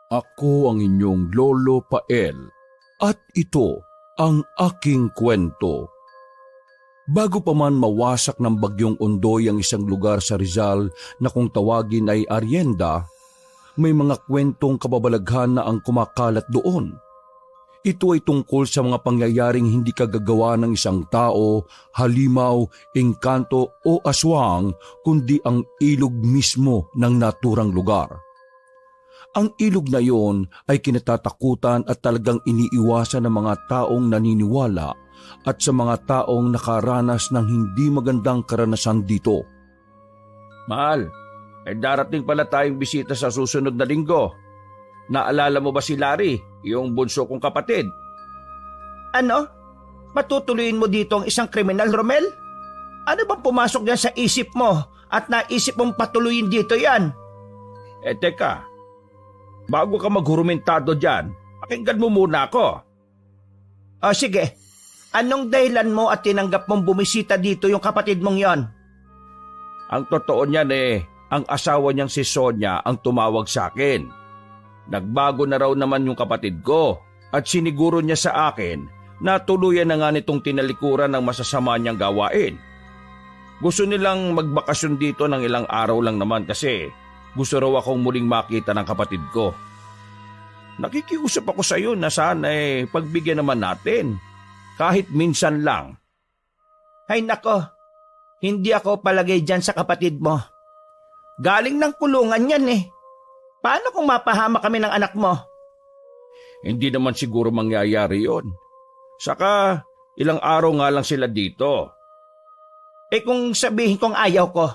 Ako ang inyong Lolo Pael at ito ang aking kwento. Bago pa man mawasak ng bagyong Ondoy ang isang lugar sa Rizal na kung tawagin ay Arienda, may mga kwentong kababalaghan na ang kumakalat doon. Ito ay tungkol sa mga pangyayaring hindi kagagawa ng isang tao, halimaw, engkanto o aswang, kundi ang ilog mismo ng naturang lugar. Ang ilog na iyon ay kinatatakutan at talagang iniiwasan ng mga taong naniniwala at sa mga taong nakaranas ng hindi magandang karanasan dito. Mahal, ay darating pala tayong bisita sa susunod na linggo. Naalala mo ba si Larry, yung bunso kong kapatid? Ano? Matutuloyin mo dito ang isang kriminal, Romel? Ano bang pumasok yan sa isip mo at naisip mong patuloyin dito yan? Teka, bago ka maghurumentado dyan, pakinggan mo muna ako. O sige, anong dahilan mo at tinanggap mong bumisita dito yung kapatid mong yon? Ang totoo niyan ang asawa niyang si Sonia ang tumawag sa akin. Nagbago na raw naman yung kapatid ko at siniguro niya sa akin na tuluyan na nga nitong tinalikuran ng masasama niyang gawain. Gusto nilang magbakasyon dito ng ilang araw lang naman kasi gusto raw akong muling makita ng kapatid ko. Nakikiusap ako sa iyo na sana pagbigyan naman natin, kahit minsan lang. Ay nako, hindi ako palagay dyan sa kapatid mo. Galing ng kulungan yan Paano kung mapahama kami ng anak mo? Hindi naman siguro mangyayari yon. Saka ilang araw nga lang sila dito. Kung sabihin kong ayaw ko?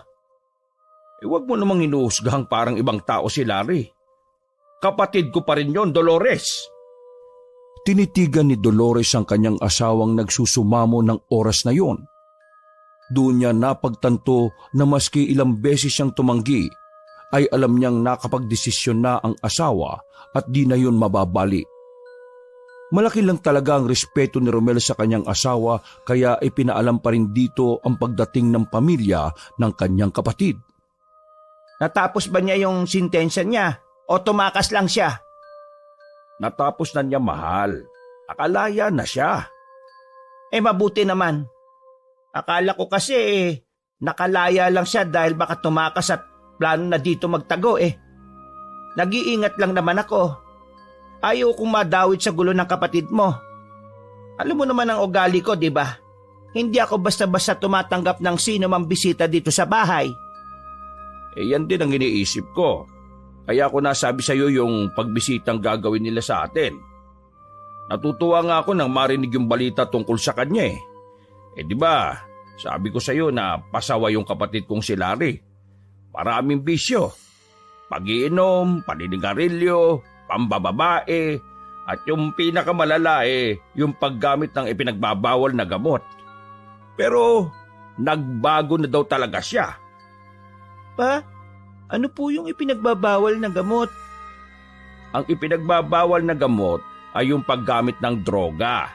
Huwag mo namang inuhusgahang parang ibang tao si Larry. Kapatid ko pa rin yon, Dolores. Tinitigan ni Dolores ang kanyang asawang nagsusumamo ng oras na yon. Doon niya napagtanto na maski ilang beses siyang tumanggi, ay alam niyang nakapagdesisyon na ang asawa at di na yun mababali. Malaki lang talaga ang respeto ni Romel sa kanyang asawa kaya ipinaalam pa rin dito ang pagdating ng pamilya ng kanyang kapatid. Natapos ba niya yung sintensya niya o tumakas lang siya? Natapos na niya, mahal. Akalaya na siya. Mabuti naman. Akala ko kasi nakalaya lang siya dahil baka tumakas at plano na dito magtago Nag-iingat lang naman ako. Ayaw kong madawit sa gulo ng kapatid mo. Alam mo naman ang ugali ko, di ba? Hindi ako basta-basta tumatanggap ng sino mang bisita dito sa bahay. Yan din ang iniisip ko. Kaya ako nasabi sa iyo yung pagbisitang gagawin nila sa atin. Natutuwa nga ako nang marinig yung balita tungkol sa kanya di ba, sabi ko sa iyo na pasawa yung kapatid kong si Larry. Maraming bisyo, pag-iinom, paninigarilyo, pambababae, at yung pinakamalala yung paggamit ng ipinagbabawal na gamot. Pero nagbago na daw talaga siya. Pa, ano po yung ipinagbabawal na gamot? Ang ipinagbabawal na gamot ay yung paggamit ng droga.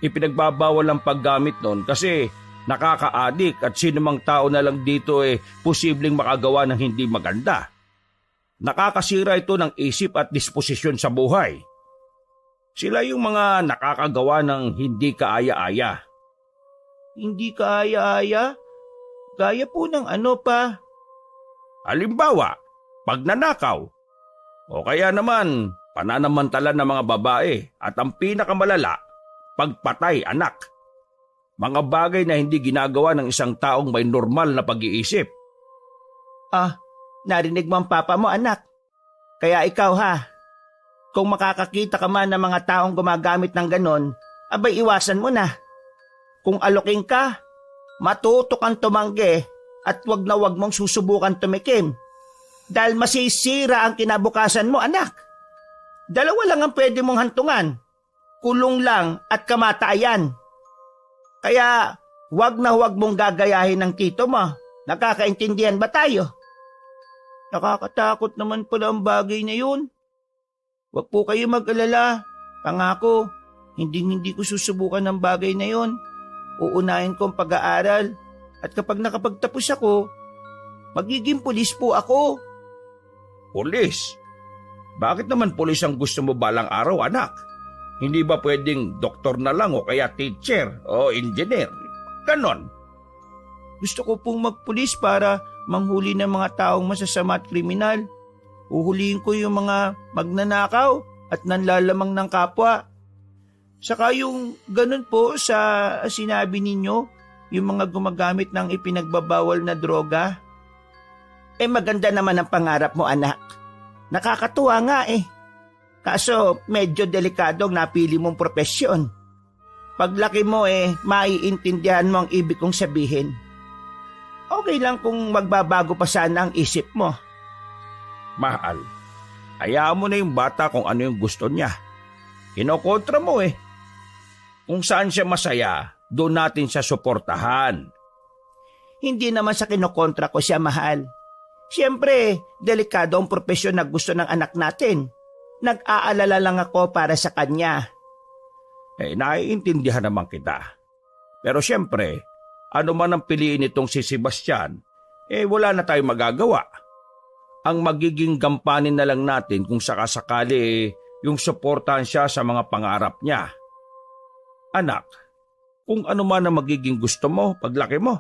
Ipinagbabawal ang paggamit nun kasi nakaka-addict at sinumang tao na lang dito posibleng makagawa ng hindi maganda. Nakakasira ito ng isip at disposisyon sa buhay. Sila yung mga nakakagawa ng hindi kaaya-aya. Hindi kaaya-aya? Gaya po ng ano pa? Halimbawa, pagnanakaw. O kaya naman, pananamantala ng mga babae at ang pinakamalala, pagpatay anak. Mga bagay na hindi ginagawa ng isang taong may normal na pag-iisip. Narinig mo ang papa mo, anak. Kaya ikaw kung makakakita ka man ng mga taong gumagamit ng ganon, abay iwasan mo na. Kung aloking ka, matuto kang tumanggi at wag na wag mong susubukan tumikim. Dahil masisira ang kinabukasan mo, anak. Dalawa lang ang pwede mong hantungan. Kulong lang at kamatayan. Kaya wag na wag mong gagayahin ng tito mo. Nakakaintindihan ba tayo? Nakakatakot naman pala ang bagay na yun. Wag po kayo mag-alala. Pangako, hindi ko susubukan ng bagay na yun. Uunahin ko ang pag-aaral. At kapag nakapagtapos ako, magiging pulis po ako. Pulis? Bakit naman pulis ang gusto mo balang araw, anak? Hindi ba pwedeng doktor na lang o kaya teacher o engineer? Ganon. Gusto ko pong magpulis para manghuli ng mga taong masasama at kriminal. Uhulihin ko yung mga magnanakaw at nanlalamang ng kapwa. Saka yung ganun po sa sinabi ninyo, yung mga gumagamit ng ipinagbabawal na droga. Maganda naman ang pangarap mo, anak. Nakakatuwa nga eh. Kaso medyo delikado ang napili mong propesyon. Paglaki mo maiintindihan mo ang ibig kong sabihin. Okay lang kung magbabago pa sana ang isip mo. Mahal, hayaan mo na yung bata kung ano yung gusto niya. Kinokontra mo eh. Kung saan siya masaya, doon natin siya suportahan. Hindi naman sa kinokontra ko siya, mahal. Siyempre, delikado ang propesyon na gusto ng anak natin. Nag-aalala lang ako para sa kanya. Naiintindihan naman kita. Pero siyempre, ano man ang piliin nitong si Sebastian, wala na tayong magagawa. Ang magiging gampanin na lang natin kung sakasakali yung suportahan siya sa mga pangarap niya. Anak, kung ano man ang magiging gusto mo paglaki mo,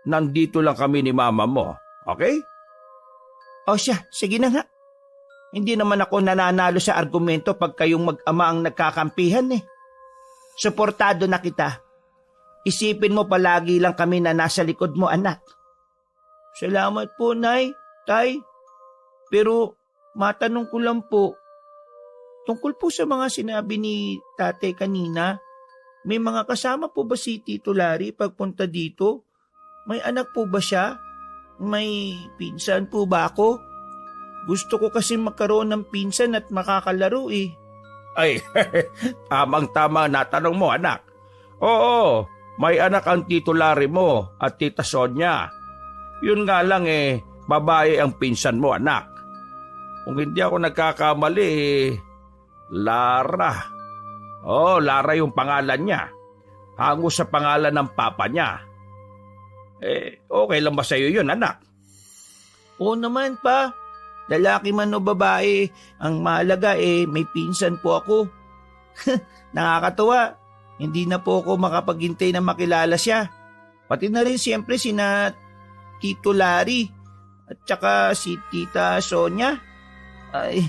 nandito lang kami ni mama mo, okay? O siya, sige na nga. Hindi naman ako nananalo sa argumento pag kayong mag-ama ang nagkakampihan eh. Suportado na kita. Isipin mo palagi lang kami na nasa likod mo, anak. Salamat po, Nay, Tay. Pero matanong ko lang po, tungkol po sa mga sinabi ni Tate kanina, may mga kasama po ba si Tito Larry pagpunta dito? May anak po ba siya? May pinsan po ba ako? Gusto ko kasi magkaroon ng pinsan at makakalaro eh. Ay, tamang-tama na tanong mo, anak. Oo, may anak ang Tito Larry mo at Tita Sonia. Yun nga lang babae ang pinsan mo, anak. Kung hindi ako nagkakamali, Lara. Lara yung pangalan niya. Hango sa pangalan ng papa niya. Okay lang ba sa'yo yun, anak? Oo naman pa. Lalaki man o babae, ang mahalaga may pinsan po ako. Nakakatuwa. Hindi na po ako makapaghintay na makilala siya. Pati na rin siyempre sina Tito Larry at saka si Tita Sonia. Ay,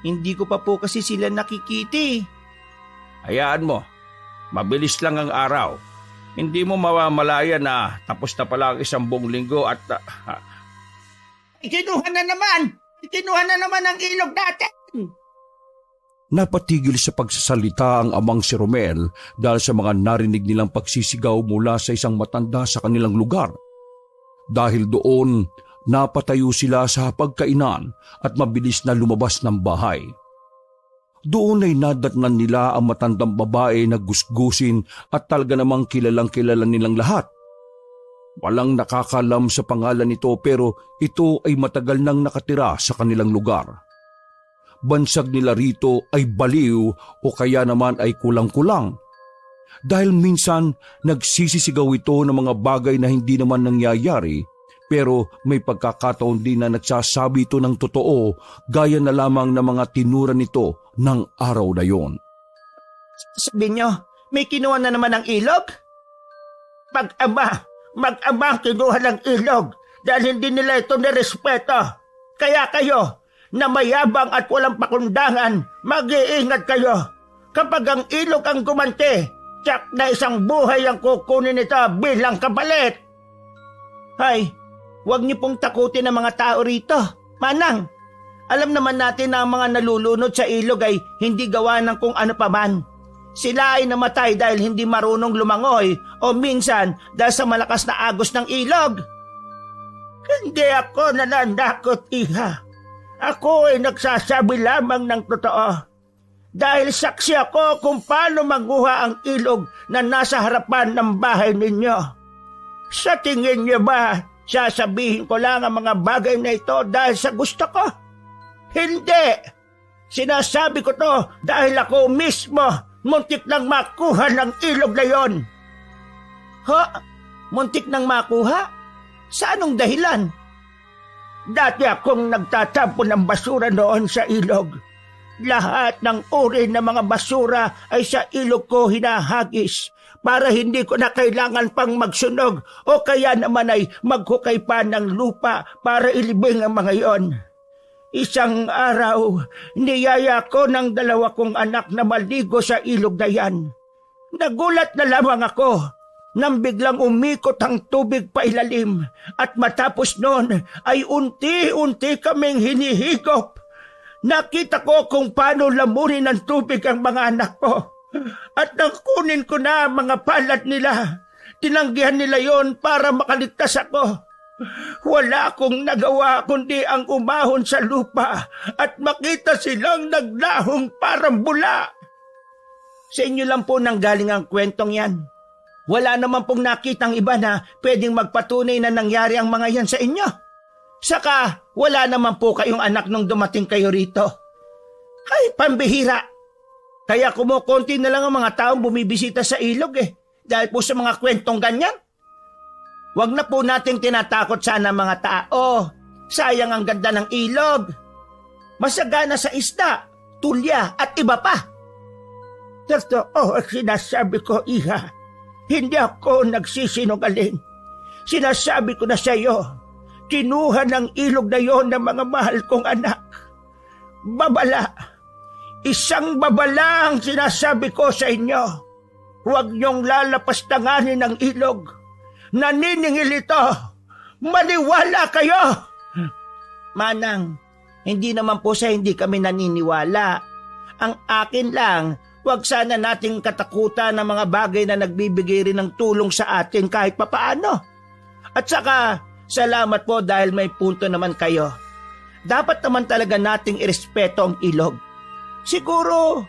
hindi ko pa po kasi sila nakikita eh. Hayaan mo. Mabilis lang ang araw. Hindi mo mamamalaya na tapos na pala ang isang buong linggo at... Kinuha na naman! Kinuha na naman ang ilog natin! Napatigil sa pagsasalita ang amang si Romel dahil sa mga narinig nilang pagsisigaw mula sa isang matanda sa kanilang lugar. Dahil doon, napatayo sila sa pagkainan at mabilis na lumabas ng bahay. Doon ay nadatnan nila ang matandang babae na gusgusin at talaga namang kilalang-kilala nilang lahat. Walang nakakalam sa pangalan nito pero ito ay matagal nang nakatira sa kanilang lugar. Bansag nila rito ay baliw o kaya naman ay kulang-kulang. Dahil minsan nagsisisigaw ito ng mga bagay na hindi naman nangyayari pero may pagkakataon din na nagsasabi ito ng totoo gaya na lamang ng mga tinura nito ng araw na yon. Sabi nyo, may kinuha na naman ng ilog? Mag-ama ang kinuha ng ilog dahil hindi nila ito nirespeto. Kaya kayo, na mayabang at walang pakundangan, mag-iingat kayo. Kapag ang ilog ang gumante, tiyak na isang buhay ang kukunin nito bilang kapalit. Hay, huwag niyo pong takutin ang mga tao rito. Manang, alam naman natin na ang mga nalulunod sa ilog ay hindi gawa ng kung ano pa man. Sila ay namatay dahil hindi marunong lumangoy o minsan dahil sa malakas na agos ng ilog. Hindi ako nananakot, iha. Ako ay nagsasabi lamang ng totoo. Dahil saksi ako kung paano manguha ang ilog na nasa harapan ng bahay ninyo. Sa tingin niyo ba, sasabihin ko lang ang mga bagay na ito dahil sa gusto ko? Hindi! Sinasabi ko to dahil ako mismo muntik nang makuha ng ilog na yon. Ha? Muntik nang makuha? Sa anong dahilan? Dati akong nagtatapon ng basura noon sa ilog. Lahat ng uri ng mga basura ay sa ilog ko hinahagis para hindi ko na kailangan pang magsunog o kaya naman ay maghukay pa ng lupa para ilibing ang mga iyon. Isang araw, niyaya ko ng 2 kong anak na maligo sa ilog na yan. Nagulat na lamang ako nang biglang umikot ang tubig pailalim at matapos noon ay unti-unti kaming hinihigop. Nakita ko kung paano lamunin ng tubig ang mga anak ko at nang kunin ko na mga palad nila, tinanggihan nila yon para makaligtas ako. Wala akong nagawa kundi ang umahon sa lupa at makita silang naglahong parang bula. Sa inyo lang po nanggaling ang kwentong yan. Wala naman pong nakitang iba na pwedeng magpatunay na nangyari ang mga yan sa inyo. Saka wala naman po kayong anak nung dumating kayo rito. Ay, pambihira. Kaya kumukonti na lang ang mga taong bumibisita sa ilog dahil po sa mga kwentong ganyan. Huwag na po nating tinatakot sana mga tao. Sayang ang ganda ng ilog. Masagana sa isda, tulya at iba pa. Totoo ang sinasabi ko, Iha. Hindi ako nagsisinungaling. Sinasabi ko na sa iyo, kinuha ng ilog na yon ng mga mahal kong anak. Babala. Isang babala ang sinasabi ko sa inyo. Huwag niyong lalapastanganin ng ilog. Naniningil ito. Maniwala kayo. Manang, hindi naman po sa hindi kami naniniwala. Ang akin lang, huwag sana nating katakutan ng mga bagay na nagbibigay rin ng tulong sa atin kahit papaano. At saka, salamat po dahil may punto naman kayo. Dapat naman talaga nating irespeto ang ilog. Siguro,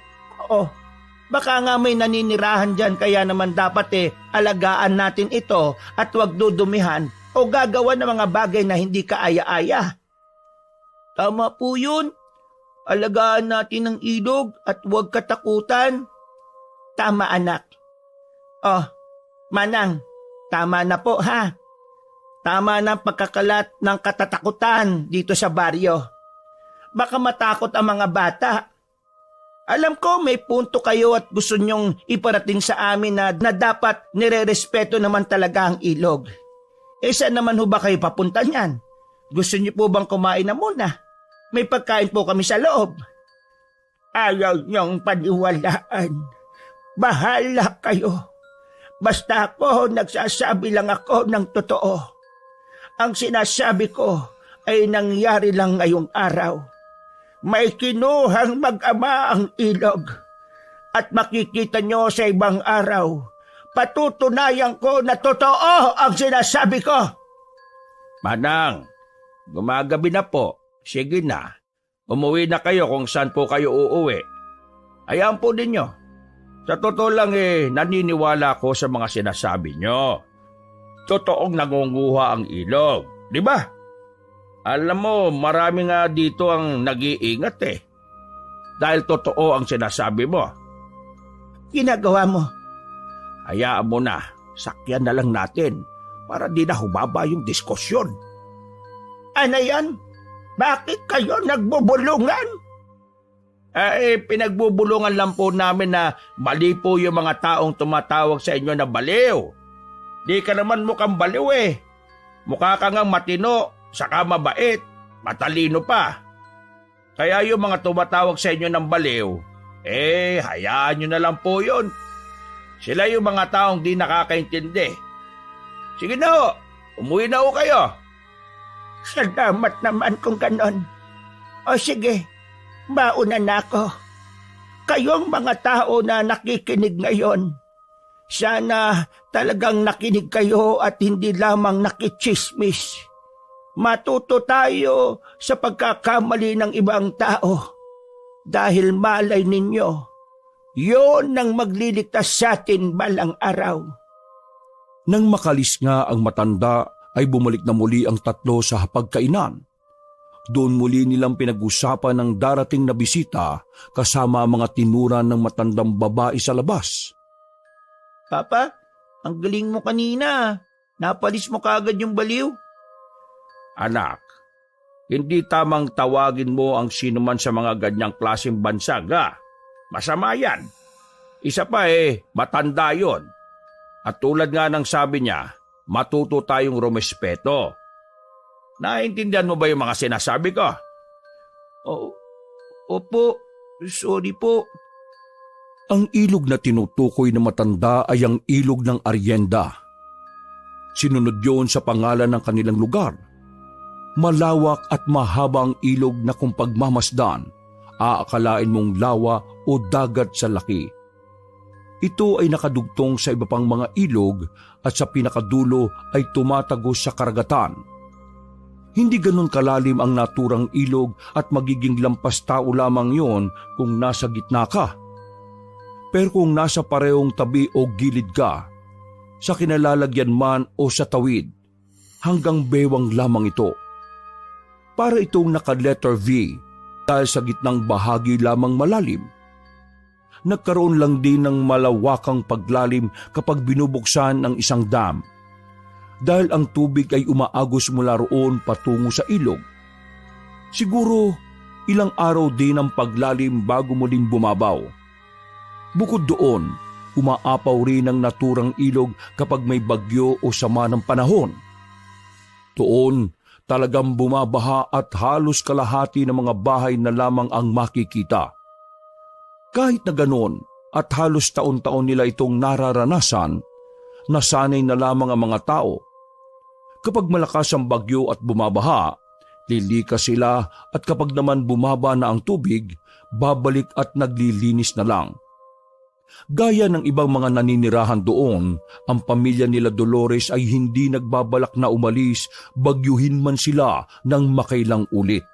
baka nga may naninirahan dyan kaya naman dapat alagaan natin ito at huwag dudumihan o gagawa ng mga bagay na hindi kaaya-aya. Tama po yun. Alagaan natin ang ilog at huwag katakutan. Tama anak. Manang, tama na po ha. Tama na ang pagkakalat ng katatakutan dito sa baryo. Baka matakot ang mga bata. Alam ko may punto kayo at gusto nyong iparating sa amin na dapat nire-respeto naman talaga ang ilog. Saan naman ho ba kayo papunta niyan? Gusto niyo po bang kumain na muna? May pagkain po kami sa loob. Ayaw niyong paniwalaan. Bahala kayo. Basta ako, nagsasabi lang ako ng totoo. Ang sinasabi ko ay nangyari lang ngayong araw. May kinuhang mag-ama ang ilog at makikita nyo sa ibang araw. Patutunayan ko na totoo ang sinasabi ko. Manang, gumagabi na po. Sige na. Umuwi na kayo kung saan po kayo uuwi. Hayaan po ninyo. Sa totoo lang naniniwala ko sa mga sinasabi nyo. Totoong nangunguha ang ilog. Di ba? Alam mo, marami nga dito ang nag-iingat Dahil totoo ang sinasabi mo. Ginagawa mo. Hayaan mo na. Sakyan na lang natin para di na humaba yung diskusyon. Ano yan? Bakit kayo nagbubulungan? Pinagbubulungan lang po namin na mali po yung mga taong tumatawag sa inyo na baliw. Di ka naman mukhang baliw Mukha ka ngang matino, saka mabait, matalino pa. Kaya yung mga tumatawag sa inyo ng baliw, hayaan nyo na lang po yun. Sila yung mga taong di nakakaintindi. Sige na ho, umuwi na ho kayo. Salamat naman kung ganon. O sige, mauna na ako. Kayong mga tao na nakikinig ngayon, sana talagang nakinig kayo at hindi lamang nakichismis. Matuto tayo sa pagkakamali ng ibang tao. Dahil malay ninyo, yon ang magliligtas sa atin balang araw. Nang makalis nga ang matanda, ay bumalik na muli ang tatlo sa hapagkainan. Doon muli nilang pinag-usapan ng darating na bisita kasama ang mga tinuran ng matandang babae sa labas. Papa, ang galing mo kanina. Napalis mo kaagad yung baliw. Anak, Hindi tamang tawagin mo ang sinuman sa mga ganyang klaseng bansag, ha? Masama yan. Isa pa matanda yon. At tulad nga ng sabi niya, matuto tayong rumespeto. Naintindihan mo ba yung mga sinasabi ko? Opo, sorry po. Ang ilog na tinutukoy ng matanda ay ang ilog ng Arienda. Sinunod yun sa pangalan ng kanilang lugar. Malawak at mahabang ilog na kung pagmamasdan, aakalain mong lawa o dagat sa laki. Ito ay nakadugtong sa iba pang mga ilog at sa pinakadulo ay tumatagos sa karagatan. Hindi ganun kalalim ang naturang ilog at magiging lampas tao lamang yon kung nasa gitna ka. Pero kung nasa parehong tabi o gilid ka, sa kinalalagyan man o sa tawid, hanggang bewang lamang ito. Para itong naka-letter V dahil sa gitnang bahagi lamang malalim. Nagkaroon lang din ng malawakang paglalim kapag binubuksan ang isang dam. Dahil ang tubig ay umaagos mula roon patungo sa ilog. Siguro ilang araw din ang paglalim bago muling bumabaw. Bukod doon, umaapaw rin ang naturang ilog kapag may bagyo o sama ng panahon. Doon, talagang bumabaha at halos kalahati ng mga bahay na lamang ang makikita. Kahit na ganon at halos taon-taon nila itong nararanasan, nasanay na lamang ang mga tao. Kapag malakas ang bagyo at bumabaha, lilikas sila at kapag naman bumaba na ang tubig, babalik at naglilinis na lang. Gaya ng ibang mga naninirahan doon, ang pamilya nila Dolores ay hindi nagbabalak na umalis, bagyuhin man sila ng makailang ulit.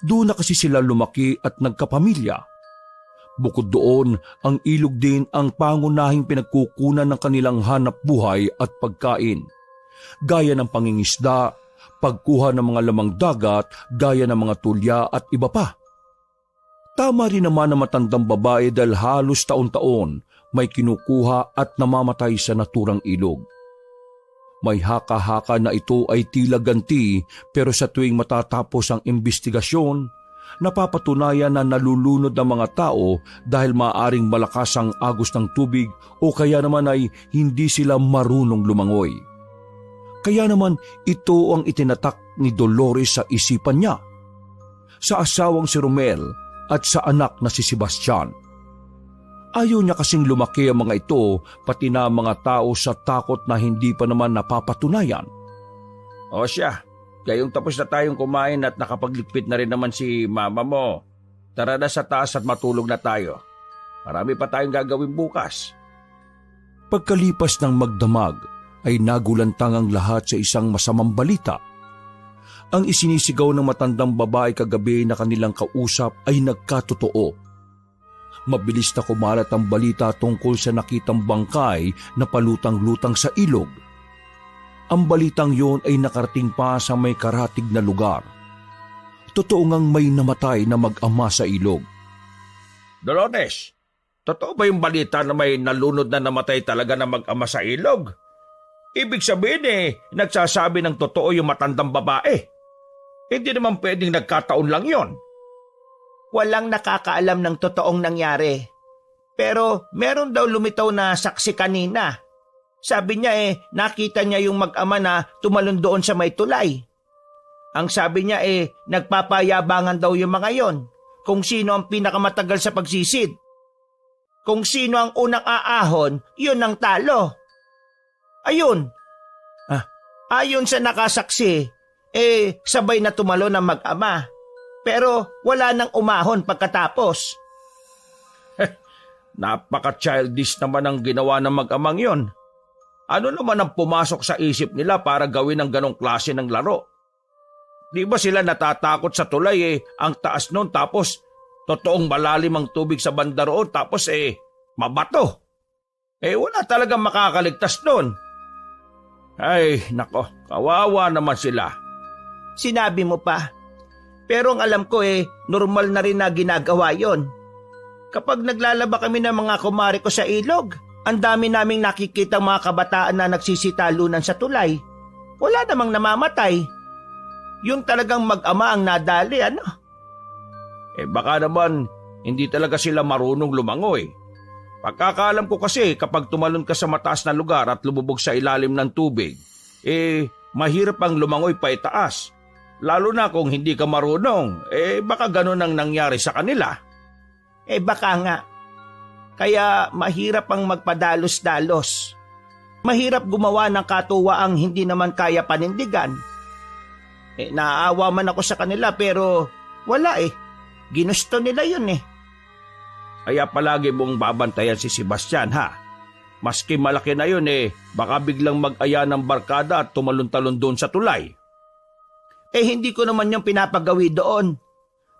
Doon na kasi sila lumaki at nagkapamilya. Bukod doon, ang ilog din ang pangunahing pinagkukunan ng kanilang hanap buhay at pagkain. Gaya ng pangingisda, pagkuha ng mga lamang dagat, gaya ng mga tulya at iba pa. Tama rin naman ang matandang babae dahil halos taon-taon may kinukuha at namamatay sa naturang ilog. May haka-haka na ito ay tila ganti pero sa tuwing matatapos ang imbestigasyon, napapatunayan na nalulunod ang mga tao dahil maaaring malakas ang agos ng tubig o kaya naman ay hindi sila marunong lumangoy. Kaya naman ito ang itinatak ni Dolores sa isipan niya, sa asawang si Romel at sa anak na si Sebastian. Ayaw niya kasing lumaki ang mga ito pati na mga tao sa takot na hindi pa naman napapatunayan. O siya, gayong tapos na tayong kumain at nakapagligpit na rin naman si mama mo. Tara na sa taas at matulog na tayo. Marami pa tayong gagawin bukas. Pagkalipas ng magdamag ay nagulantang ang lahat sa isang masamang balita. Ang isinisigaw ng matandang babae kagabi na kanilang kausap ay nagkatotoo. Mabilis na kumalat ang balita tungkol sa nakitang bangkay na palutang-lutang sa ilog. Ang balitang yon ay nakarating pa sa may karatig na lugar. Totoo ngang may namatay na mag-ama sa ilog. Dolores, totoo ba yung balita na may nalunod na namatay talaga na mag-ama sa ilog? Ibig sabihin nagsasabi ng totoo yung matandang babae. Hindi naman pwedeng nagkataon lang yon. Walang nakakaalam ng totoong nangyari. Pero meron daw lumitaw na saksi kanina. Sabi niya nakita niya yung mag-ama na tumalon doon sa may tulay. Ang sabi niya nagpapayabangan daw yung mga yon. Kung sino ang pinakamatagal sa pagsisid. Kung sino ang unang aahon, yun ang talo. Ayun. Ayon sa nakasaksi, sabay na tumalon ang mag-ama. Pero wala nang umahon pagkatapos. Napaka-childish naman ang ginawa ng mag-amang yon. Ano naman ang pumasok sa isip nila para gawin ang ganong klase ng laro? Di ba sila natatakot sa tulay ang taas nun tapos totoong malalim ang tubig sa banda roon tapos mabato. Wala talagang makakaligtas nun. Ay, nako, kawawa naman sila. Sinabi mo pa. Pero ang alam ko normal na rin na ginagawa yon. Kapag naglalaba kami ng mga kumari ko sa ilog, ang dami naming nakikita mga kabataan na nagsisitalunan sa tulay. Wala namang namamatay. Yung talagang mag-ama ang nadali, ano? Baka naman hindi talaga sila marunong lumangoy. Pagkakaalam ko kasi kapag tumalon ka sa mataas na lugar at lumubog sa ilalim ng tubig, mahirap ang lumangoy pa itaas. Lalo na kung hindi ka marunong, baka ganun ang nangyari sa kanila. Baka nga. Kaya mahirap ang magpadalos-dalos. Mahirap gumawa ng katuwaang hindi naman kaya panindigan. Naaawa man ako sa kanila pero wala Ginusto nila yun Kaya palagi mong babantayan si Sebastian, ha? Maski malaki na yun baka biglang mag-aya ng barkada at tumalon-talon doon sa tulay. Hindi ko naman yung pinapagawi doon.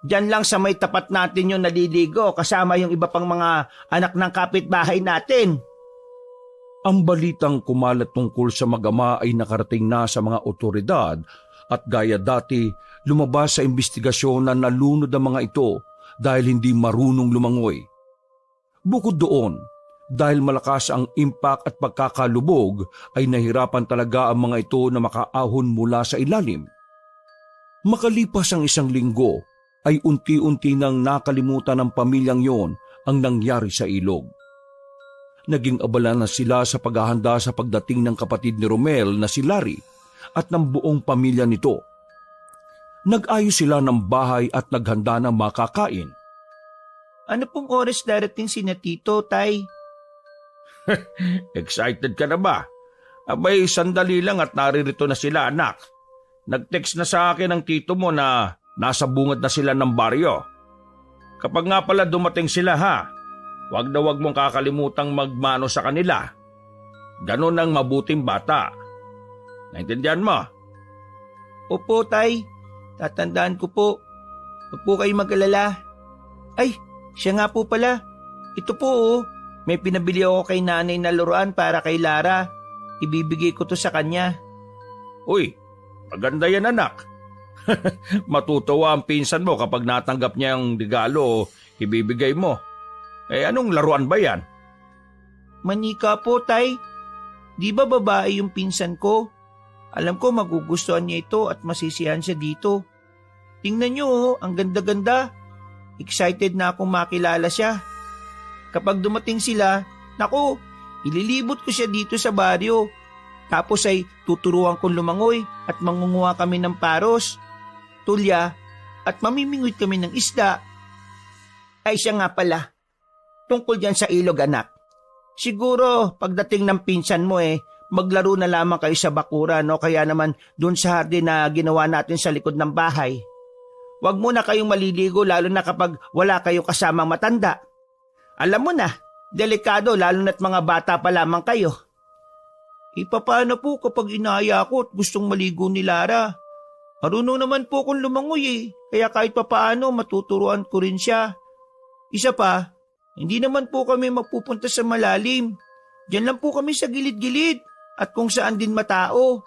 Diyan lang sa may tapat natin yung naliligo kasama yung iba pang mga anak ng kapitbahay natin. Ang balitang kumalat tungkol sa mag-ama ay nakarating na sa mga otoridad at gaya dati, lumabas sa investigasyon na nalunod ang mga ito dahil hindi marunong lumangoy. Bukod doon, dahil malakas ang impact at pagkakalubog, ay nahirapan talaga ang mga ito na makaahon mula sa ilalim. Makalipas ang 1 linggo, ay unti-unti nang nakalimutan ng pamilyang yon ang nangyari sa ilog. Naging abala na sila sa paghahanda sa pagdating ng kapatid ni Romel na si Larry at ng buong pamilya nito. Nag-ayos sila ng bahay at naghanda ng makakain. Ano pong oras darating si na Tito, Tay? Excited ka na ba? Abay, sandali lang at naririto na sila, anak. Nag-text na sa akin ang tito mo na nasa bungad na sila ng baryo. Kapag nga pala dumating sila, ha, wag na wag mong kakalimutang magmano sa kanila. Ganon ang mabuting bata. Naintindihan mo? Opo, Tay. Tatandaan ko po. Huwag po kayo mag-alala. Ay, siya nga po pala. Ito po may pinabili ako kay nanay na laruan para kay Lara. Ibibigay ko to sa kanya. Uy, maganda yan, anak. Matutuwa ang pinsan mo kapag natanggap niya ang regalo o ibibigay mo. Anong laruan ba yan? Manika po, Tay. Di ba babae yung pinsan ko? Alam ko magugustuhan niya ito at masisiyahan siya dito. Tingnan niyo, ang ganda-ganda. Excited na akong makilala siya. Kapag dumating sila, naku, ililibot ko siya dito sa baryo. Tapos ay tuturuan kong lumangoy at mangunguha kami ng paros, tulya at mamimingwit kami ng isda. Ay siya nga pala, tungkol dyan sa ilog, anak. Siguro pagdating ng pinsan mo maglaro na lamang kayo sa bakuran o kaya naman dun sa hardin na ginawa natin sa likod ng bahay. Huwag muna kayong maliligo lalo na kapag wala kayong kasamang matanda. Alam mo na, delikado lalo na't mga bata pa lamang kayo. Paano po kapag inaya ko at gustong maligo ni Lara? Marunong naman po akong lumangoy kaya kahit papaano matuturuan ko rin siya. Isa pa, hindi naman po kami mapupunta sa malalim. Diyan lang po kami sa gilid-gilid at kung saan din matao.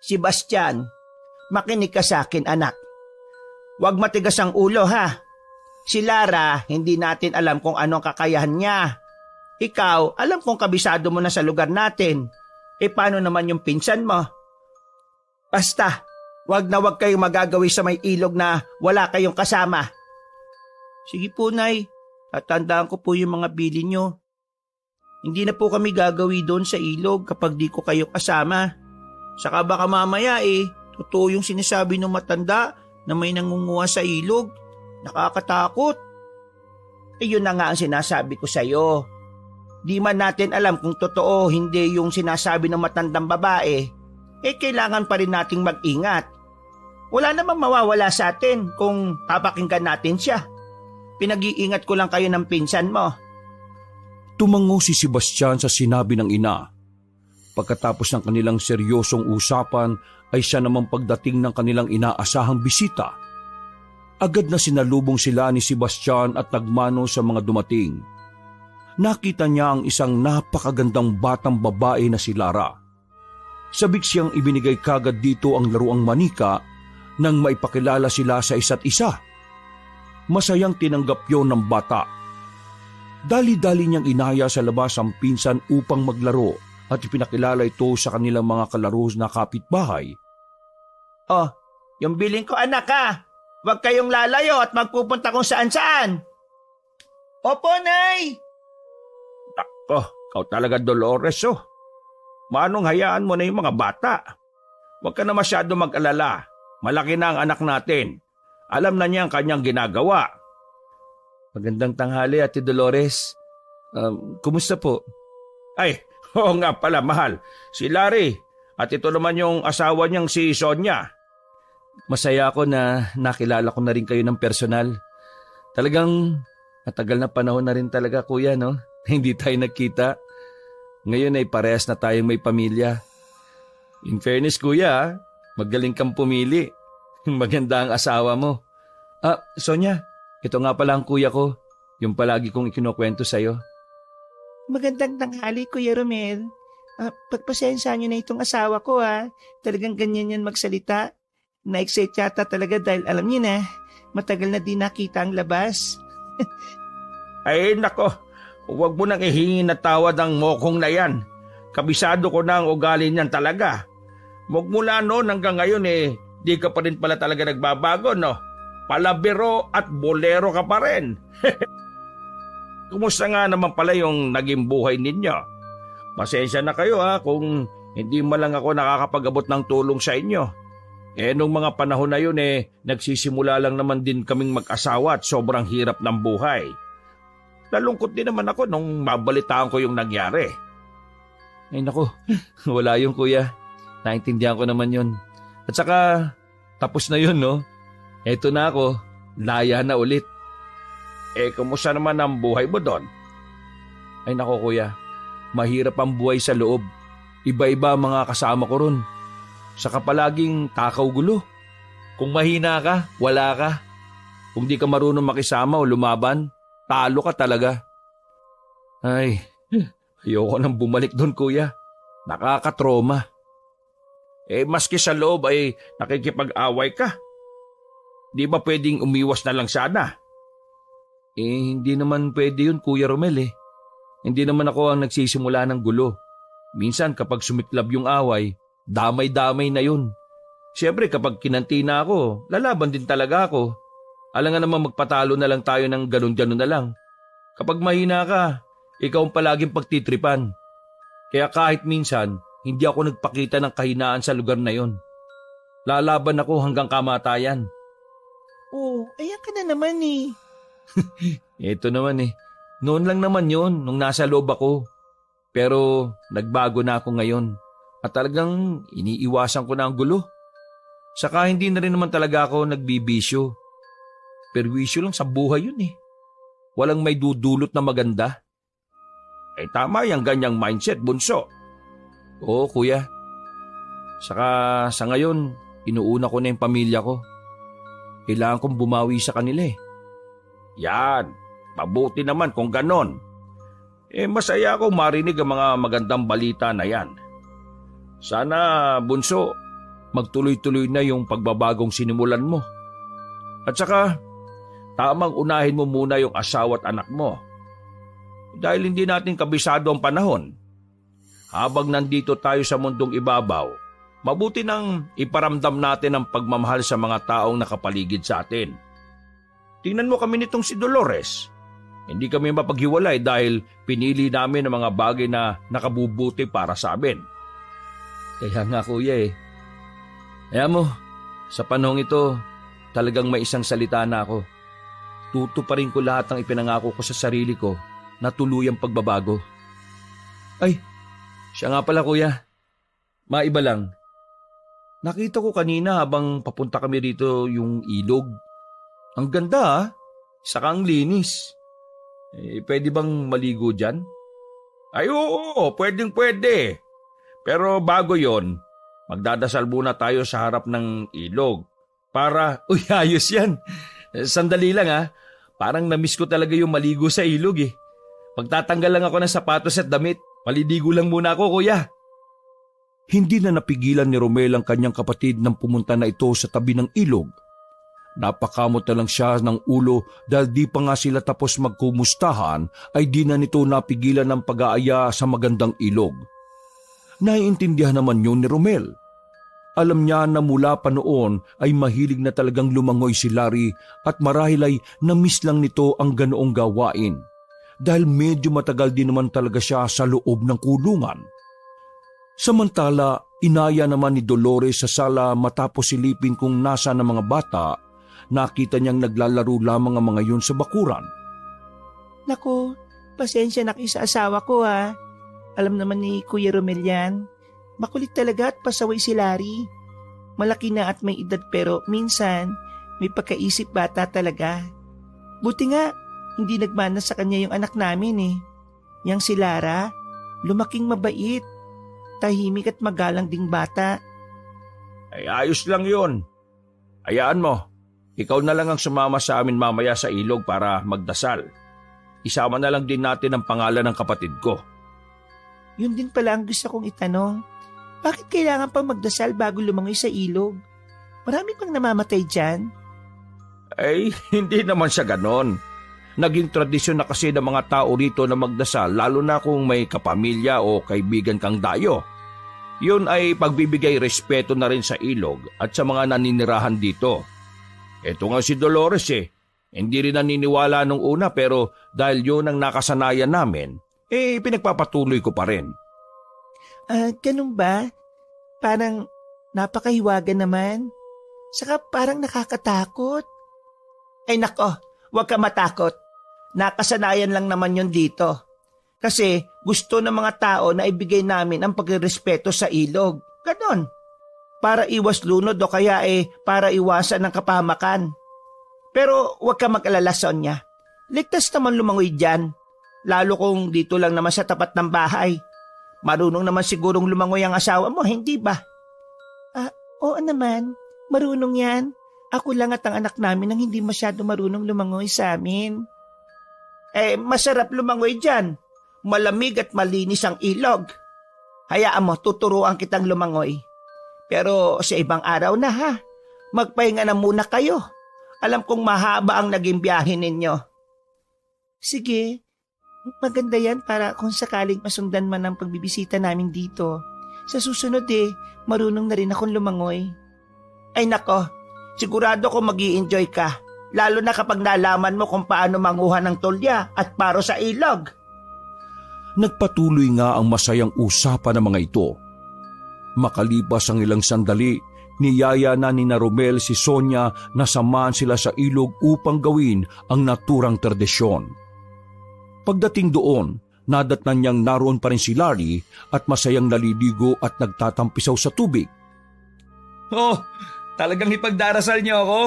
Sebastian, makinig ka sa akin, anak. Huwag matigas ang ulo, ha? Si Lara, hindi natin alam kung anong kakayahan niya. Ikaw, alam kong kabisado mo na sa lugar natin. Paano naman yung pinsan mo? Basta, wag na wag kayong magagawi sa may ilog na wala kayong kasama. Sige po, Nay. Tatandaan ko po yung mga bili nyo. Hindi na po kami gagawi doon sa ilog kapag di ko kayo kasama. Saka baka mamaya totoo yung sinasabi ng matanda na may nangunguha sa ilog. Nakakatakot. Yun na nga ang sinasabi ko sa'yo. Di man natin alam kung totoo hindi yung sinasabi ng matandang babae, kailangan pa rin nating mag-ingat. Wala namang mawawala sa atin kung papakinggan natin siya. Pinag-iingat ko lang kayo ng pinsan mo. Tumango si Sebastian sa sinabi ng ina. Pagkatapos ng kanilang seryosong usapan ay siya namang pagdating ng kanilang inaasahang bisita. Agad na sinalubong sila ni Sebastian at nagmano sa mga dumating. Nakita niya ang isang napakagandang batang babae na si Lara. Sabik siyang ibinigay kagad dito ang laruang manika nang maipakilala sila sa isa't isa. Masayang tinanggap yon ng bata. Dali-dali niyang inaya sa labas ang pinsan upang maglaro at ipinakilala ito sa kanilang mga kalaro na kapitbahay. Oh, Yung biling ko anak ha. Huwag kayong lalayo at magpupunta kung saan-saan. Opo, Nay. Nako, ikaw talaga Dolores oh. Manong hayaan mo na yung mga bata. Huwag ka na masyado mag-alala. Malaki na ang anak natin. Alam na niya ang kanyang ginagawa. Magandang tanghali, Ate Dolores. Kumusta po? Ay, oo nga pala mahal. Si Larry at ito naman yung asawa niyang si Sonia. Masaya ako na nakilala ko na rin kayo ng personal. Talagang matagal na panahon na rin talaga, kuya, no? Hindi tayo nagkita. Ngayon ay parehas na tayong may pamilya. In fairness, kuya, magaling kang pumili. Maganda ang asawa mo. Sonia, ito nga pala ang kuya ko. Yung palagi kong ikinukwento sa'yo. Magandang tanghali, Kuya Romel. Pagpasensya niyo na itong asawa ko ha. Talagang ganyan yan magsalita. Na-excite yata talaga dahil alam niyo na, matagal na di nakita ang labas. Ay nako, huwag mo nang ihingi na tawad ang mokong na yan. Kabisado ko na ang ugali niyan talaga. Magmula noon hanggang ngayon di ka pa rin pala talaga nagbabago, no? Palabiro at bolero ka pa rin. Kumusta nga naman pala yung naging buhay ninyo? Pasensya na kayo kung hindi man lang ako nakakapag-abot ng tulong sa inyo. Nung mga panahon na yun nagsisimula lang naman din kaming mag-asawa at sobrang hirap ng buhay. Nalungkot din naman ako nung mabalitaan ko yung nangyari. Ay nako, wala yung kuya. Naintindihan ko naman yun. At saka, tapos na yun, no? Eto na ako, laya na ulit. Kumusta naman ang buhay mo doon? Ay nako kuya, mahirap ang buhay sa loob. Iba-iba ang mga kasama ko ron. Saka palaging takaw gulo. Kung mahina ka, wala ka. Kung di ka marunong makisama o lumaban, talo ka talaga. Ay, ayoko nang bumalik doon kuya. Nakakatroma. Maski sa loob ay nakikipag-away ka. Di ba pwedeng umiwas na lang sana? Hindi naman pwede yun, Kuya Romel Hindi naman ako ang nagsisimula ng gulo. Minsan kapag sumiklab yung away, damay-damay na yun. Siyempre kapag kinanti na ako, lalaban din talaga ako. Alangan naman magpatalo na lang tayo ng ganun-ganun na lang. Kapag mahina ka, ikaw ang palaging pagtitripan. Kaya kahit minsan, hindi ako nagpakita ng kahinaan sa lugar na yon. Lalaban ako hanggang kamatayan. Ayan ka na naman Ito naman Noon lang naman yon nung nasa loob ako. Pero nagbago na ako ngayon. At talagang iniiwasan ko na ang gulo. Saka hindi na rin naman talaga ako nagbibisyo. Perwisyo lang sa buhay yun Walang may dudulot na maganda. Tama yung ganyang mindset, bunso. Oo, kuya. Saka sa ngayon, inuuna ko na yung pamilya ko. Kailangan kong bumawi sa kanila Yan, mabuti naman kung ganon. Masaya akong marinig ang mga magandang balita na yan. Sana, bunso, magtuloy-tuloy na yung pagbabagong sinimulan mo. At saka, tamang unahin mo muna yung asawa at anak mo. Dahil hindi natin kabisado ang panahon. Habang nandito tayo sa mundong ibabaw, mabuti nang iparamdam natin ang pagmamahal sa mga taong nakapaligid sa atin. Tingnan mo kami nitong si Dolores. Hindi kami mapaghiwalay dahil pinili namin ang mga bagay na nakabubuti para sa amin. Kaya nga kuya Kaya mo, sa panahong ito, talagang may isang salita na ako. Tutuparin ko lahat ng ipinangako ko sa sarili ko na tuluyang pagbabago. Ay, siya nga pala kuya. Maiba lang. Nakita ko kanina habang papunta kami rito yung ilog. Ang ganda saka ang linis. Pwede bang maligo dyan? Ay oo, pwedeng-pwede. Pero bago yon, magdadasal muna tayo sa harap ng ilog para... Uy, ayos yan. Sandali lang Parang namiss ko talaga yung maligo sa ilog Pagtatanggal lang ako ng sapatos at damit, maliligo lang muna ako, kuya. Hindi na napigilan ni Romel ang kanyang kapatid nang pumunta na ito sa tabi ng ilog. Napakamot na lang siya ng ulo dahil di pa nga sila tapos magkumustahan ay di na nito napigilan ng pag-aaya sa magandang ilog. Naiintindihan naman yun ni Romel. Alam niya na mula pa noon ay mahilig na talagang lumangoy si Larry at marahil ay na-miss lang nito ang ganoong gawain dahil medyo matagal din naman talaga siya sa loob ng kulungan. Samantala, inaya naman ni Dolores sa sala matapos silipin kung nasa ng mga bata, nakita niyang naglalaro lamang ang mga yun sa bakuran. Naku, pasensya na kayo sa asawa ko ha. Alam naman ni Kuya Romel yan. Makulit talaga at pasaway si Larry. Malaki na at may edad pero minsan may pagkaisip bata talaga. Buti nga, hindi nagmana sa kanya yung anak namin eh. Yang si Lara, lumaking mabait, tahimik at magalang ding bata. Ay ayos lang yun. Hayaan mo, ikaw na lang ang sumama sa amin mamaya sa ilog para magdasal. Isama na lang din natin ang pangalan ng kapatid ko. Yun din pala ang gusto kong itanong. Bakit kailangan pang magdasal bago lumangoy sa ilog? Marami pang namamatay dyan. Ay, hindi naman siya ganon. Naging tradisyon na kasi ng mga tao rito na magdasal lalo na kung may kapamilya o kaibigan kang dayo. Yun ay pagbibigay respeto na rin sa ilog at sa mga naninirahan dito. Eto nga si Dolores hindi rin naniniwala nung una pero dahil yun ang nakasanayan namin, pinagpapatuloy ko pa rin. Ganun ba? Parang napakahiwaga naman. Saka parang nakakatakot. Ay nako, huwag ka matakot. Nakasanayan lang naman yun dito. Kasi gusto ng mga tao na ibigay namin ang pagrespeto sa ilog. Ganon. Para iwas lunod o kaya para iwasan ng kapahamakan. Pero huwag ka mag-alala, Sonia. Ligtas naman lumangoy dyan. Lalo kung dito lang naman sa tapat ng bahay. Marunong naman sigurong lumangoy ang asawa mo, hindi ba? Oo naman. Marunong yan. Ako lang at ang anak namin ang hindi masyado marunong lumangoy sa amin. Masarap lumangoy dyan. Malamig at malinis ang ilog. Hayaan mo, tuturuan kitang lumangoy. Pero sa ibang araw na ha. Magpahinga na muna kayo. Alam kong mahaba ang naging biyahe ninyo. Sige, maganda yan para kung sakaling masundan man ang pagbibisita namin dito. Sa susunod marunong na rin akong lumangoy. Ay nako, sigurado ko mag-i-enjoy ka. Lalo na kapag nalaman mo kung paano manguha ng tulya at paro sa ilog. Nagpatuloy nga ang masayang usapan ng mga ito. Makalipas ang ilang sandali, niyaya na ni Romel si Sonia na samahan sila sa ilog upang gawin ang naturang tradisyon. Pagdating doon, nadatnan niyang naroon pa rin si Larry at masayang naliligo at nagtatampisaw sa tubig. Oh, talagang ipagdarasal niyo ako?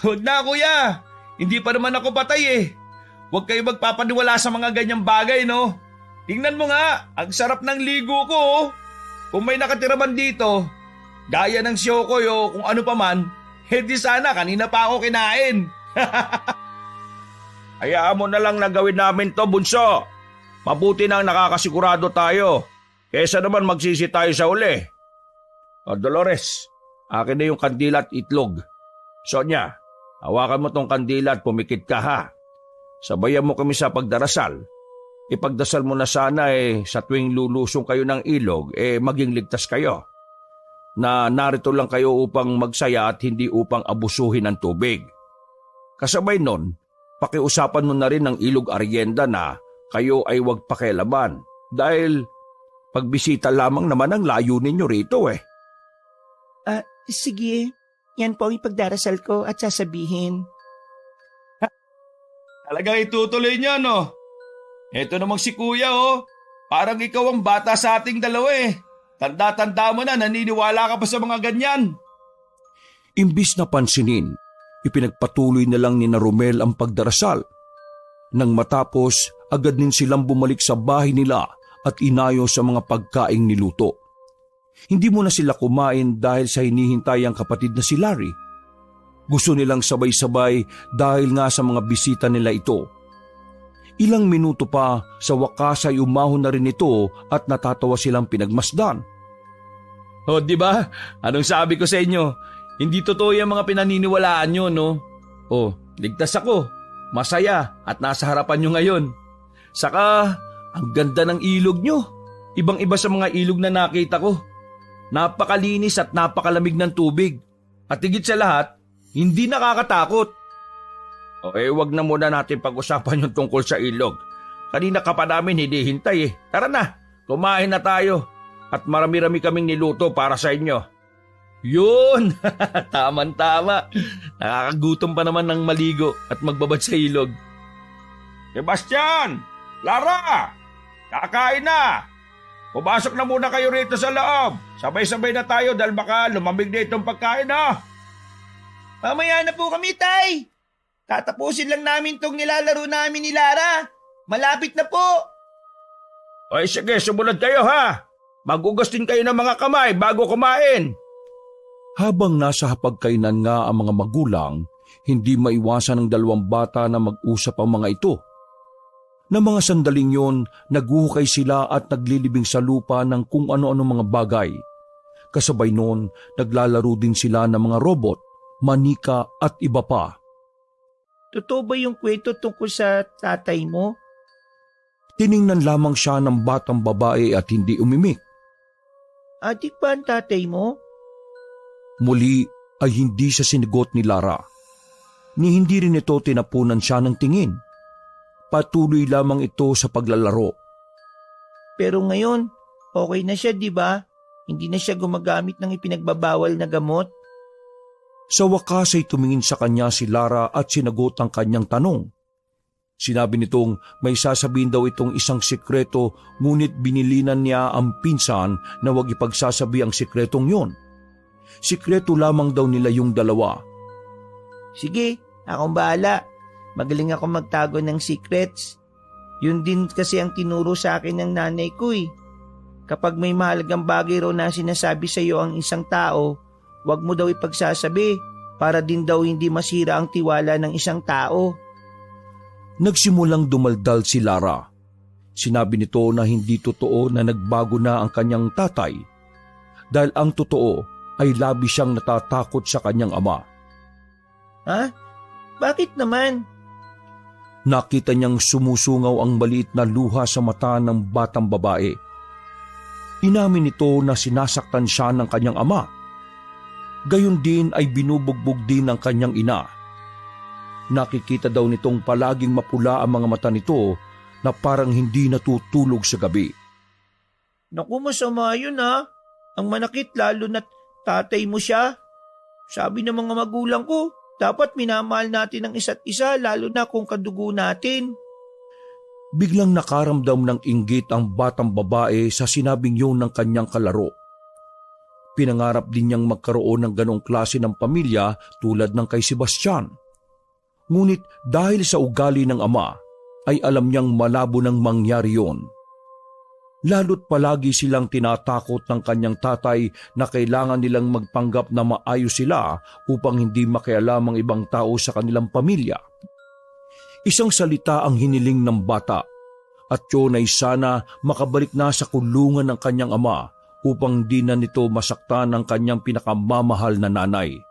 Huwag na kuya, hindi pa naman ako patay Huwag kayo magpapaniwala sa mga ganyang bagay no. Tingnan mo nga, ang sarap ng ligo ko Kung may nakatira man dito, gaya ng Siyokoy o kung ano pa man, di sana kanina pa ako kinain. Hayaan mo na lang na gawin namin to, bunso. Mabuti nang nakakasigurado tayo. Kesa naman magsisi tayo sa uli. Dolores, akin na yung kandila at itlog. Sonia, hawakan mo tong kandila at pumikit ka ha. Sabayan mo kami sa pagdarasal. Ipagdasal mo na sana sa tuwing lulusong kayo ng ilog maging ligtas kayo. Na narito lang kayo upang magsaya at hindi upang abusuhin ng tubig. Kasabay nun, pakiusapan mo na rin ng ilog Arienda na kayo ay huwag pakialaman dahil pagbisita lamang naman ang layo ninyo rito Sige, yan po ang ipagdarasal ko at sasabihin. Talagang itutuloy niya no? Eto namang si kuya parang ikaw ang bata sa ating dalawa Tanda-tanda mo na, naniniwala ka pa sa mga ganyan. Imbis na pansinin, ipinagpatuloy na lang ni Romel ang pagdarasal. Nang matapos, agad din silang bumalik sa bahay nila at inayo sa mga pagkaing niluto. Hindi mo na sila kumain dahil sa hinihintay ang kapatid na si Larry. Gusto nilang sabay-sabay dahil nga sa mga bisita nila ito. Ilang minuto pa, sa wakas ay umahon na rin ito at natatawa silang pinagmasdan. Di ba? Anong sabi ko sa inyo? Hindi totoo yung mga pinaniniwalaan nyo, no? Ligtas ako, masaya at nasa harapan nyo ngayon. Saka, ang ganda ng ilog nyo. Ibang-iba sa mga ilog na nakita ko. Napakalinis at napakalamig ng tubig. At higit sa lahat, hindi nakakatakot. Okay, wag na muna natin pag-usapan yung tungkol sa ilog. Kanina ka pa namin hinihintay eh. Tara na, kumain na tayo. At marami-rami kaming niluto para sa inyo. Yun! Taman-tama. Nakakagutom pa naman ng maligo at magbabad sa ilog. Sebastian! Lara! Kakain na! Pumasok na muna kayo rito sa loob. Sabay-sabay na tayo dahil baka lumamig na itong pagkain, ha? Mamaya na po kami, Tay. Tatapusin lang namin tong nilalaro namin ni Lara. Malapit na po. Ay sige, sumunod kayo, ha? Magugas din kayo ng mga kamay bago kumain. Habang nasa hapagkainan nga ang mga magulang, hindi maiwasan ng dalawang bata na mag-usap ang mga ito. Na mga sandaling yon, naghuhukay sila at naglilibing sa lupa ng kung ano-ano mga bagay. Kasabay noon, naglalaro din sila ng mga robot, manika at iba pa. Totoo ba yung kwento tungkol sa tatay mo? Tiningnan lamang siya ng batang babae at hindi umimik. Adik ba ang tatay mo? Muli ay hindi siya sinigot ni Lara. Ni hindi rin ito tinapunan siya ng tingin. Patuloy lamang ito sa paglalaro. Pero ngayon, okay na siya, di ba? Hindi na siya gumagamit ng ipinagbabawal na gamot. Sa wakas ay tumingin sa kanya si Lara at sinagot ang kanyang tanong. Sinabi nitong may sasabihin daw itong isang sikreto, ngunit binilinan niya ang pinsan na huwag ipagsasabi ang sikretong yon. Sikreto lamang daw nila yung dalawa. Sige, akong bahala. Magaling ako magtago ng secrets. Yun din kasi ang tinuro sa akin ng nanay ko eh. Kapag may mahalagang bagay raw na sinasabi sa iyo ang isang tao, huwag mo daw ipagsasabi para din daw hindi masira ang tiwala ng isang tao. Nagsimulang dumaldal si Lara. Sinabi nito na hindi totoo na nagbago na ang kanyang tatay dahil ang totoo ay labi siyang natatakot sa kanyang ama. Ha? Bakit naman? Nakita niyang sumusungaw ang maliit na luha sa mata ng batang babae. Inamin nito na sinasaktan siya ng kanyang ama. Gayon din ay binubugbog din ng kanyang ina. Nakikita daw nitong palaging mapula ang mga mata nito na parang hindi natutulog sa gabi. Naku, masama yun ha. Ang manakit lalo na't tatay mo siya. Sabi ng mga magulang ko, dapat minamahal natin ang isa't isa lalo na kung kadugo natin. Biglang nakaramdam ng inggit ang batang babae sa sinabing yun ng kanyang kalaro. Pinangarap din niyang magkaroon ng ganong klase ng pamilya tulad ng kay Sebastian. Ngunit dahil sa ugali ng ama, ay alam niyang malabo nang mangyari yun. Lalo't palagi silang tinatakot ng kanyang tatay na kailangan nilang magpanggap na maayos sila upang hindi makialam ang ibang tao sa kanilang pamilya. Isang salita ang hiniling ng bata at yun ay sana makabalik na sa kulungan ng kanyang ama upang di na nito masaktan ang kanyang pinakamamahal na nanay.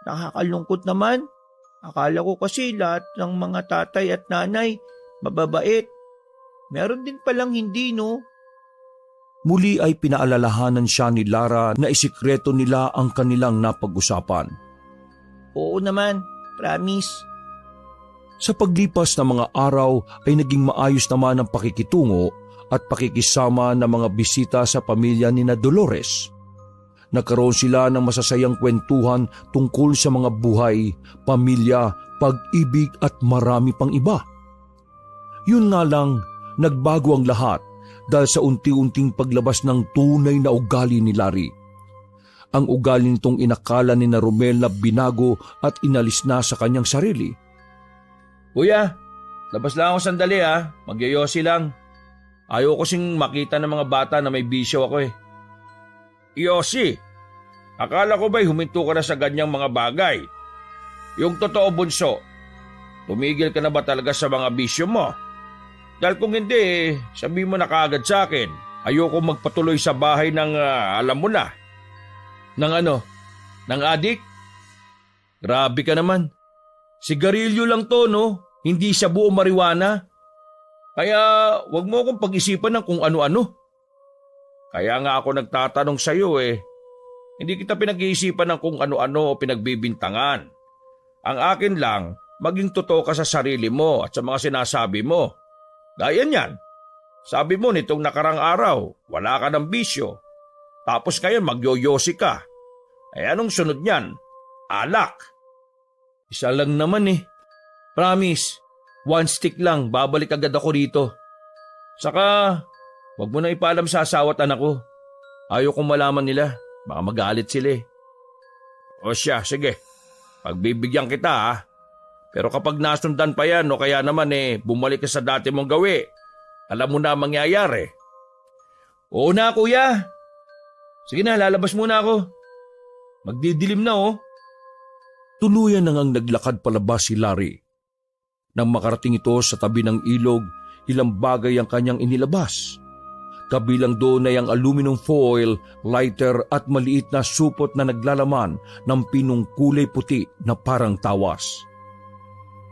Nakakalungkot naman. Akala ko kasi lahat ng mga tatay at nanay mababait. Meron din palang hindi, no? Muli ay pinaalalahanan siya ni Lara na isikreto nila ang kanilang napag-usapan. Oo naman, promise. Sa paglipas ng mga araw ay naging maayos naman ang pakikitungo at pakikisama ng mga bisita sa pamilya ni na Dolores. Nagkaroon sila ng masasayang kwentuhan tungkol sa mga buhay, pamilya, pag-ibig at marami pang iba. Yun nga lang, nagbago ang lahat dahil sa unti-unting paglabas ng tunay na ugali ni Larry. Ang ugali nitong inakala ni na Romel na binago at inalis na sa kanyang sarili. Kuya, labas lang ako sandali ha. Magyoyosi lang. Ayaw ko sing makita ng mga bata na may bisyo ako eh. Yosi, akala ko ba'y huminto ka na sa ganyang mga bagay? Yung totoo bunso, tumigil ka na ba talaga sa mga bisyo mo? Dahil kung hindi, sabihin mo na kaagad sa akin. Ayoko magpatuloy sa bahay ng alam mo na. Ng ano? Ng adik? Grabe ka naman. Sigarilyo lang to, no? Hindi siya buo marijuana. Kaya wag mo akong pag-isipan ng kung ano-ano. Kaya nga ako nagtatanong sa iyo eh. Hindi kita pinag-iisipan ng kung ano-ano o pinagbibintangan. Ang akin lang, maging totoo ka sa sarili mo at sa mga sinasabi mo. Gaya niyan. Sabi mo nitong nakarang araw, wala ka ng bisyo. Tapos ngayon magyoyosi ka. Eh anong sunod niyan? Alak. Isa lang naman eh. Promise, 1 stick lang, babalik agad ako rito. Saka, wag mo na ipaalam sa asawa at anak ko. Ayaw kong malaman nila, baka magalit sila eh. O siya, sige. Pagbibigyan kita ha. Pero kapag nasundan pa yan o kaya naman bumalik ka sa dati mong gawi, alam mo na ang mangyayari. Oo na kuya. Sige na, lalabas muna ako. Magdidilim na oh. Tuluyan nang ang naglakad palabas si Larry. Nang makarating ito sa tabi ng ilog, ilang bagay ang kanyang inilabas. Kabilang doon ay ang aluminum foil, lighter at maliit na supot na naglalaman ng pinong kulay puti na parang tawas.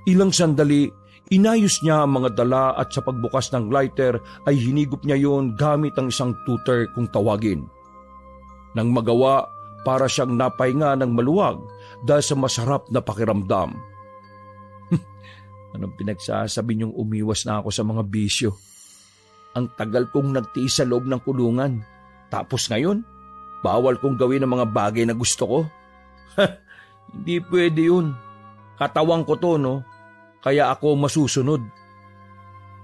Ilang sandali, inayos niya ang mga dala at sa pagbukas ng lighter ay hinigop niya yon gamit ang isang tutor kung tawagin. Nang magawa, para siyang napahinga ng maluwag dahil sa masarap na pakiramdam. Anong pinagsasabi niyong umiwas na ako sa mga bisyo? Ang tagal kong nagtiis sa loob ng kulungan. Tapos ngayon, bawal kong gawin ang mga bagay na gusto ko? Hindi pwede yun. Katawang ko to, no? Kaya ako masusunod.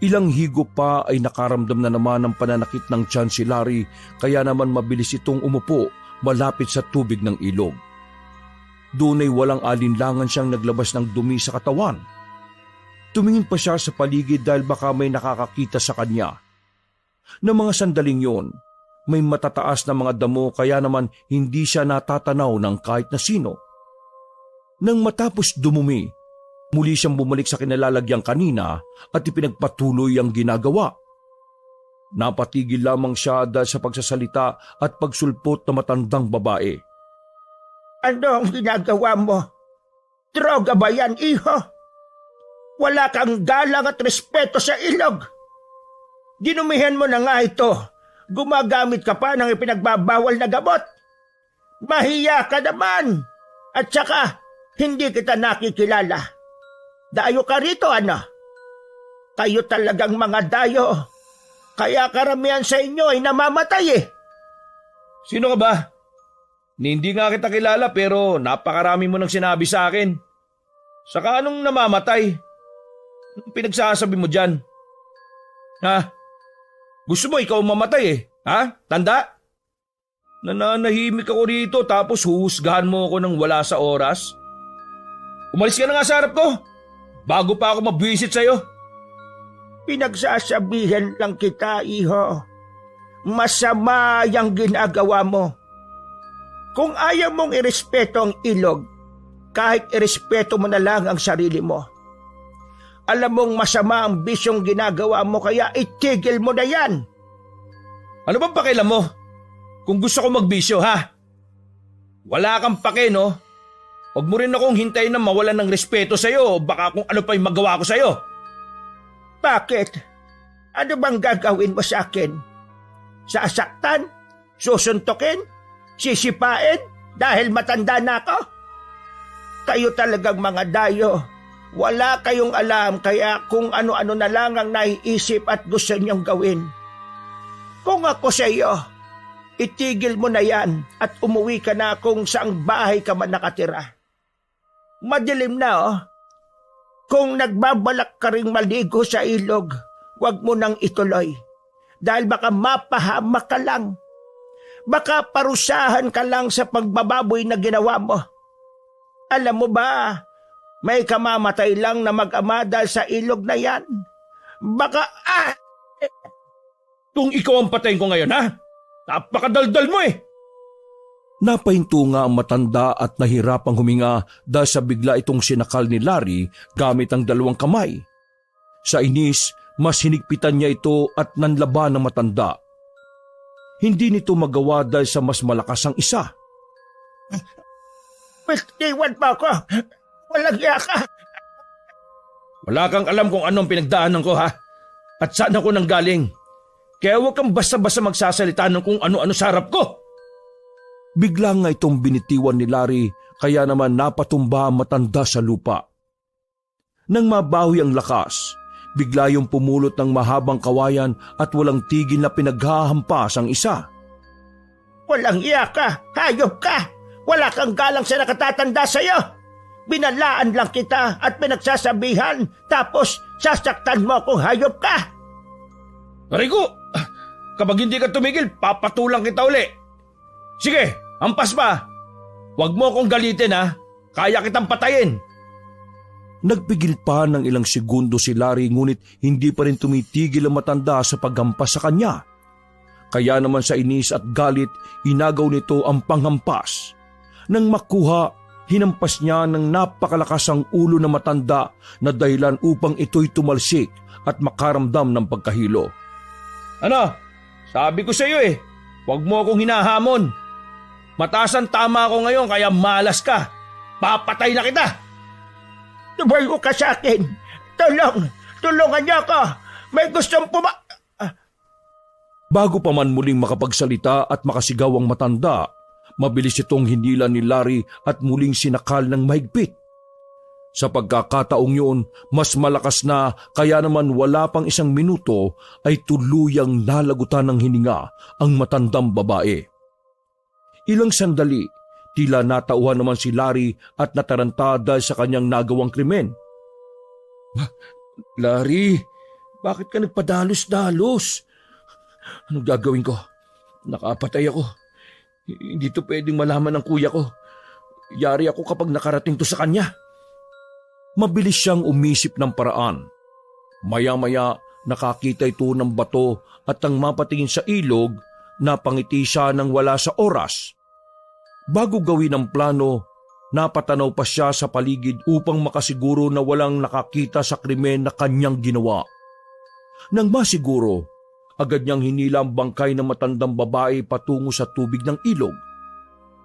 Ilang higop pa ay nakaramdam na naman ng pananakit ng tiyan si Larry, kaya naman mabilis itong umupo malapit sa tubig ng ilog. Doon ay walang alinlangan siyang naglabas ng dumi sa katawan. Tumingin pa siya sa paligid dahil baka may nakakakita sa kanya. Na mga sandaling yon, may matataas na mga damo kaya naman hindi siya natatanaw ng kahit na sino. Nang matapos dumumi, muli siyang bumalik sa kinalalagyang kanina at ipinagpatuloy ang ginagawa. Napatigil lamang siya dahil sa pagsasalita at pagsulpot na matandang babae. Ano ang ginagawa mo? Droga ba yan, iho? Wala kang galang at respeto sa ilog. Dinumihan mo na nga ito. Gumagamit ka pa ng ipinagbabawal na gamot. Mahiya ka naman. At saka, hindi kita nakikilala. Dayo ka rito, ano? Kayo talagang mga dayo. Kaya karamihan sa inyo ay namamatay eh. Sino ka ba? Hindi nga kita kilala pero napakarami mo nang sinabi sa akin. Saka anong namamatay? Anong pinagsasabi mo dyan? Ha? Gusto mo ikaw mamatay eh? Ha? Tanda? Nananahimik ako rito tapos huhusgahan mo ako ng wala sa oras? Umalis ka na nga sa harap ko! Bago pa ako mabwisit sa'yo. Pinagsasabihan lang kita, iho. Masama yung ginagawa mo. Kung ayaw mong irespeto ang ilog, kahit irespeto mo na lang ang sarili mo. Alam mong masama ang bisyong ginagawa mo kaya itigil mo na yan. Ano bang pakialam mo? Kung gusto ko magbisyo, ha? Wala kang pake, no? Huwag mo rin akong hintayin na mawalan ng respeto sa'yo o baka kung ano pa yung magawa ko sa'yo. Bakit? Ano bang gagawin mo sa akin? Sasaktan? Susuntokin? Sisipain? Dahil matanda na ako? Kayo talagang mga dayo. Wala kayong alam kaya kung ano-ano na lang ang naiisip at gusto niyong gawin. Kung ako sa iyo, itigil mo na yan at umuwi ka na kung saang bahay ka man nakatira. Madilim na oh. Kung nagbabalak ka ring maligo sa ilog, huwag mo nang ituloy. Dahil baka mapahamak ka lang. Baka parusahan ka lang sa pagbababoy na ginawa mo. Alam mo ba, may kamamatay lang na mag-ama dahil sa ilog na yan. Baka, Kung ikaw ang patayin ko ngayon, ha? Napakadaldal mo eh! Napahinto nga ang matanda at nahirapang huminga dahil sa bigla itong sinakal ni Larry gamit ang 2 kamay. Sa inis, mas hinigpitan niya ito at nanlaban ng matanda. Hindi nito magawa dahil sa mas malakas ang isa. iwan pa ako. Walang iya ka. Wala kang alam kung anong pinagdaanan ko, ha? At saan ako nanggaling. Kaya huwag kang basta-basta magsasalita ng kung ano-ano sa harap ko. Bigla nga itong binitiwan ni Larry kaya naman napatumba ang matanda sa lupa. Nang mabawi ang lakas, bigla yung pumulot ng mahabang kawayan at walang tigil na pinaghahampas ang isa. Walang iya ka, hayop ka! Wala kang galang sa nakatatanda sa'yo! Binalaan lang kita at pinagsasabihan, tapos sasaktan mo kung hayop ka! Rico, kapag hindi ka tumigil, papatulang kita uli. Sige, ampas pa. Huwag mo akong galitin ha, kaya kitang patayin. Nagpigil pa ng ilang segundo si Larry ngunit hindi pa rin tumitigil ang matanda sa paghampas sa kanya. Kaya naman sa inis at galit, inagaw nito ang panghampas. Nang makuha, hinampas niya ng napakalakas ang ulo ng matanda na dahilan upang ito'y tumalsik at makaramdam ng pagkahilo. Ano? Sabi ko sa iyo huwag mo akong hinahamon. Mataas ang tama ko ngayon kaya malas ka. Papatay na kita! Tumayo ka sa akin! Tulungan niyo ako! May gustong Bago pa man muling makapagsalita at makasigaw ang matanda, mabilis itong hinila ni Larry at muling sinakal ng mahigpit. Sa pagkakataong yun, mas malakas na kaya naman wala pang isang minuto ay tuluyang nalagutan ng hininga ang matandang babae. Ilang sandali, tila natauhan naman si Larry at nataranta dahil sa kanyang nagawang krimen. Larry, bakit ka nagpadalos-dalos? Anong gagawin ko? Nakapatay ako. Hindi to pwedeng malaman ng kuya ko. Yari ako kapag nakarating to sa kanya. Mabilis siyang umisip ng paraan. Maya-maya nakakita ito ng bato at nang mapatingin sa ilog, napangiti siya nang wala sa oras. Bago gawin ang plano, napatanaw pa siya sa paligid upang makasiguro na walang nakakita sa krimen na kanyang ginawa. Nang masiguro, agad niyang hinila ang bangkay ng matandang babae patungo sa tubig ng ilog.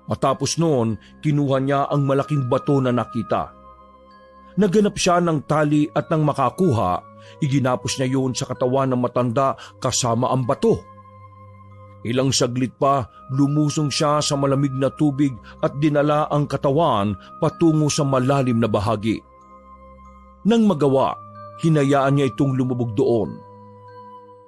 Matapos noon, kinuha niya ang malaking bato na nakita. Naganap siya ng tali at nang makakuha, iginapos niya yun sa katawan ng matanda kasama ang bato. Ilang saglit pa, lumusong siya sa malamig na tubig at dinala ang katawan patungo sa malalim na bahagi. Nang magawa, hinayaan niya itong lumubog doon.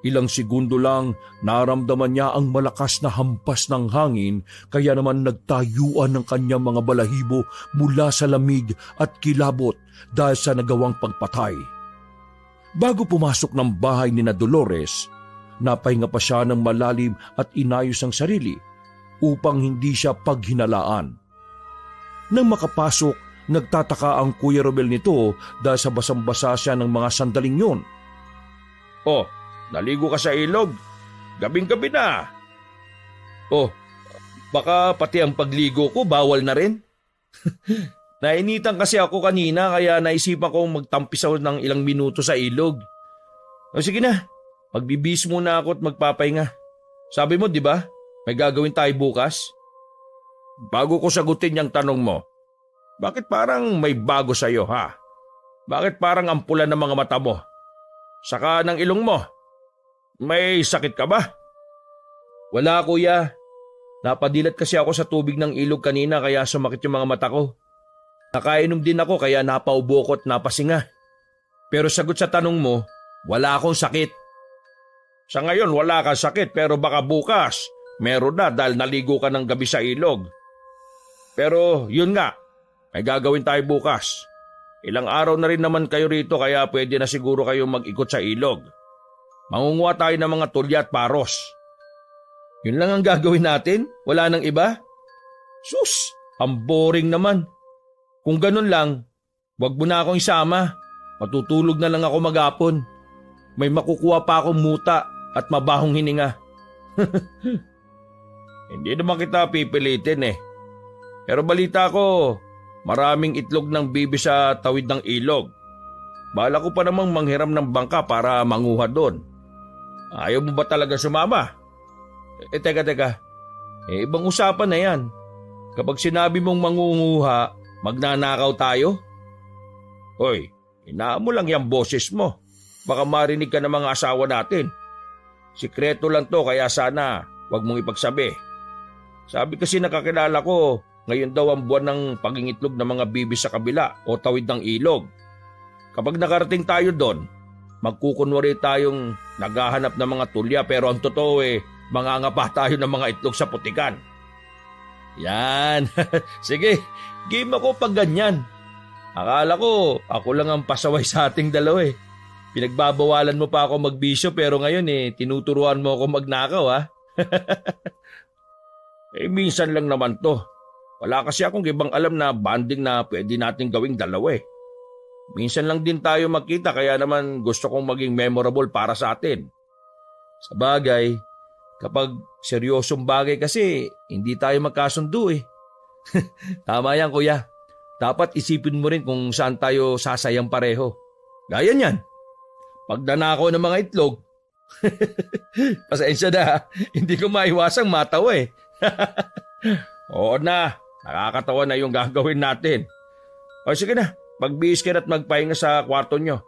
Ilang segundo lang, naramdaman niya ang malakas na hampas ng hangin kaya naman nagtayuan ng kanyang mga balahibo mula sa lamig at kilabot dahil sa nagawang pagpatay. Bago pumasok ng bahay ni na Dolores, napahinga pa siya ng malalim at inayos ang sarili upang hindi siya paghinalaan. Nang makapasok, nagtataka ang Kuya Romel nito dahil sa basang-basa siya ng mga sandaling yun. Oh, naligo ka sa ilog. Gabing-gabi na. Oh, baka pati ang pagligo ko bawal na rin. Nainitan kasi ako kanina kaya naisipan kong magtampisaw ng ilang minuto sa ilog. O sige na, magbibis muna ako at magpapahinga. Sabi mo, di ba? May gagawin tayo bukas? Bago ko sagutin yung tanong mo, bakit parang may bago sa'yo, ha? Bakit parang ampulan ng mga mata mo? Saka ng ilong mo? May sakit ka ba? Wala, kuya. Napadilat kasi ako sa tubig ng ilog kanina kaya sumakit yung mga mata ko. Nakainom din ako kaya napaubo ko at napasinga. Pero sagot sa tanong mo, wala akong sakit. Sa ngayon wala kang sakit pero baka bukas meron na dahil naligo ka ng gabi sa ilog. Pero yun nga, may gagawin tayo bukas. Ilang araw na rin naman kayo rito kaya pwede na siguro kayong mag-ikot sa ilog. Mangunguha tayo ng mga tulya at paros. Yun lang ang gagawin natin? Wala nang iba? Sus, ang boring naman. Kung ganun lang, wag mo na akong isama. Matutulog na lang ako maghapon. May makukuha pa akong muta at mabahong hininga. Hindi naman kita pipilitin eh. Pero balita ko, maraming itlog ng bibi sa tawid ng ilog. Bala ko pa namang manghiram ng bangka para manguha doon. Ayaw mo ba talaga sumama? Teka. Ibang usapan na yan. Kapag sinabi mong mangunguha, magnanakaw tayo? Hoy, hinaan mo lang yung boses mo. Baka marinig ka ng mga asawa natin. Sikreto lang to kaya sana wag mong ipagsabi. Sabi kasi nakakilala ko, ngayon daw ang buwan ng pagingitlog ng mga bibi sa kabila o tawid ng ilog. Kapag nakarating tayo doon, magkukunwari tayong naghahanap ng mga tulya pero ang totoo mangangapa tayo ng mga itlog sa putikan. Yan, sige, game ako pag ganyan. Akala ko, ako lang ang pasaway sa ating dalawa Pinagbabawalan mo pa ako magbisyo pero ngayon tinuturuan mo ako magnakaw minsan lang naman to. Wala kasi akong ibang alam na banding na pwede nating gawing dalawa Minsan lang din tayo magkita kaya naman gusto kong maging memorable para sa atin. Sa bagay, kapag seryosong bagay kasi hindi tayo magkasundo Tama yan kuya. Dapat isipin mo rin kung saan tayo sasayang pareho. Gaya niyan. Pag nanakaw ng mga itlog, pasensya na, hindi ko maiwasang matawa Oo na, nakakatawa na yung gagawin natin. O sige na, magbihis ka at magpahinga sa kwarto nyo.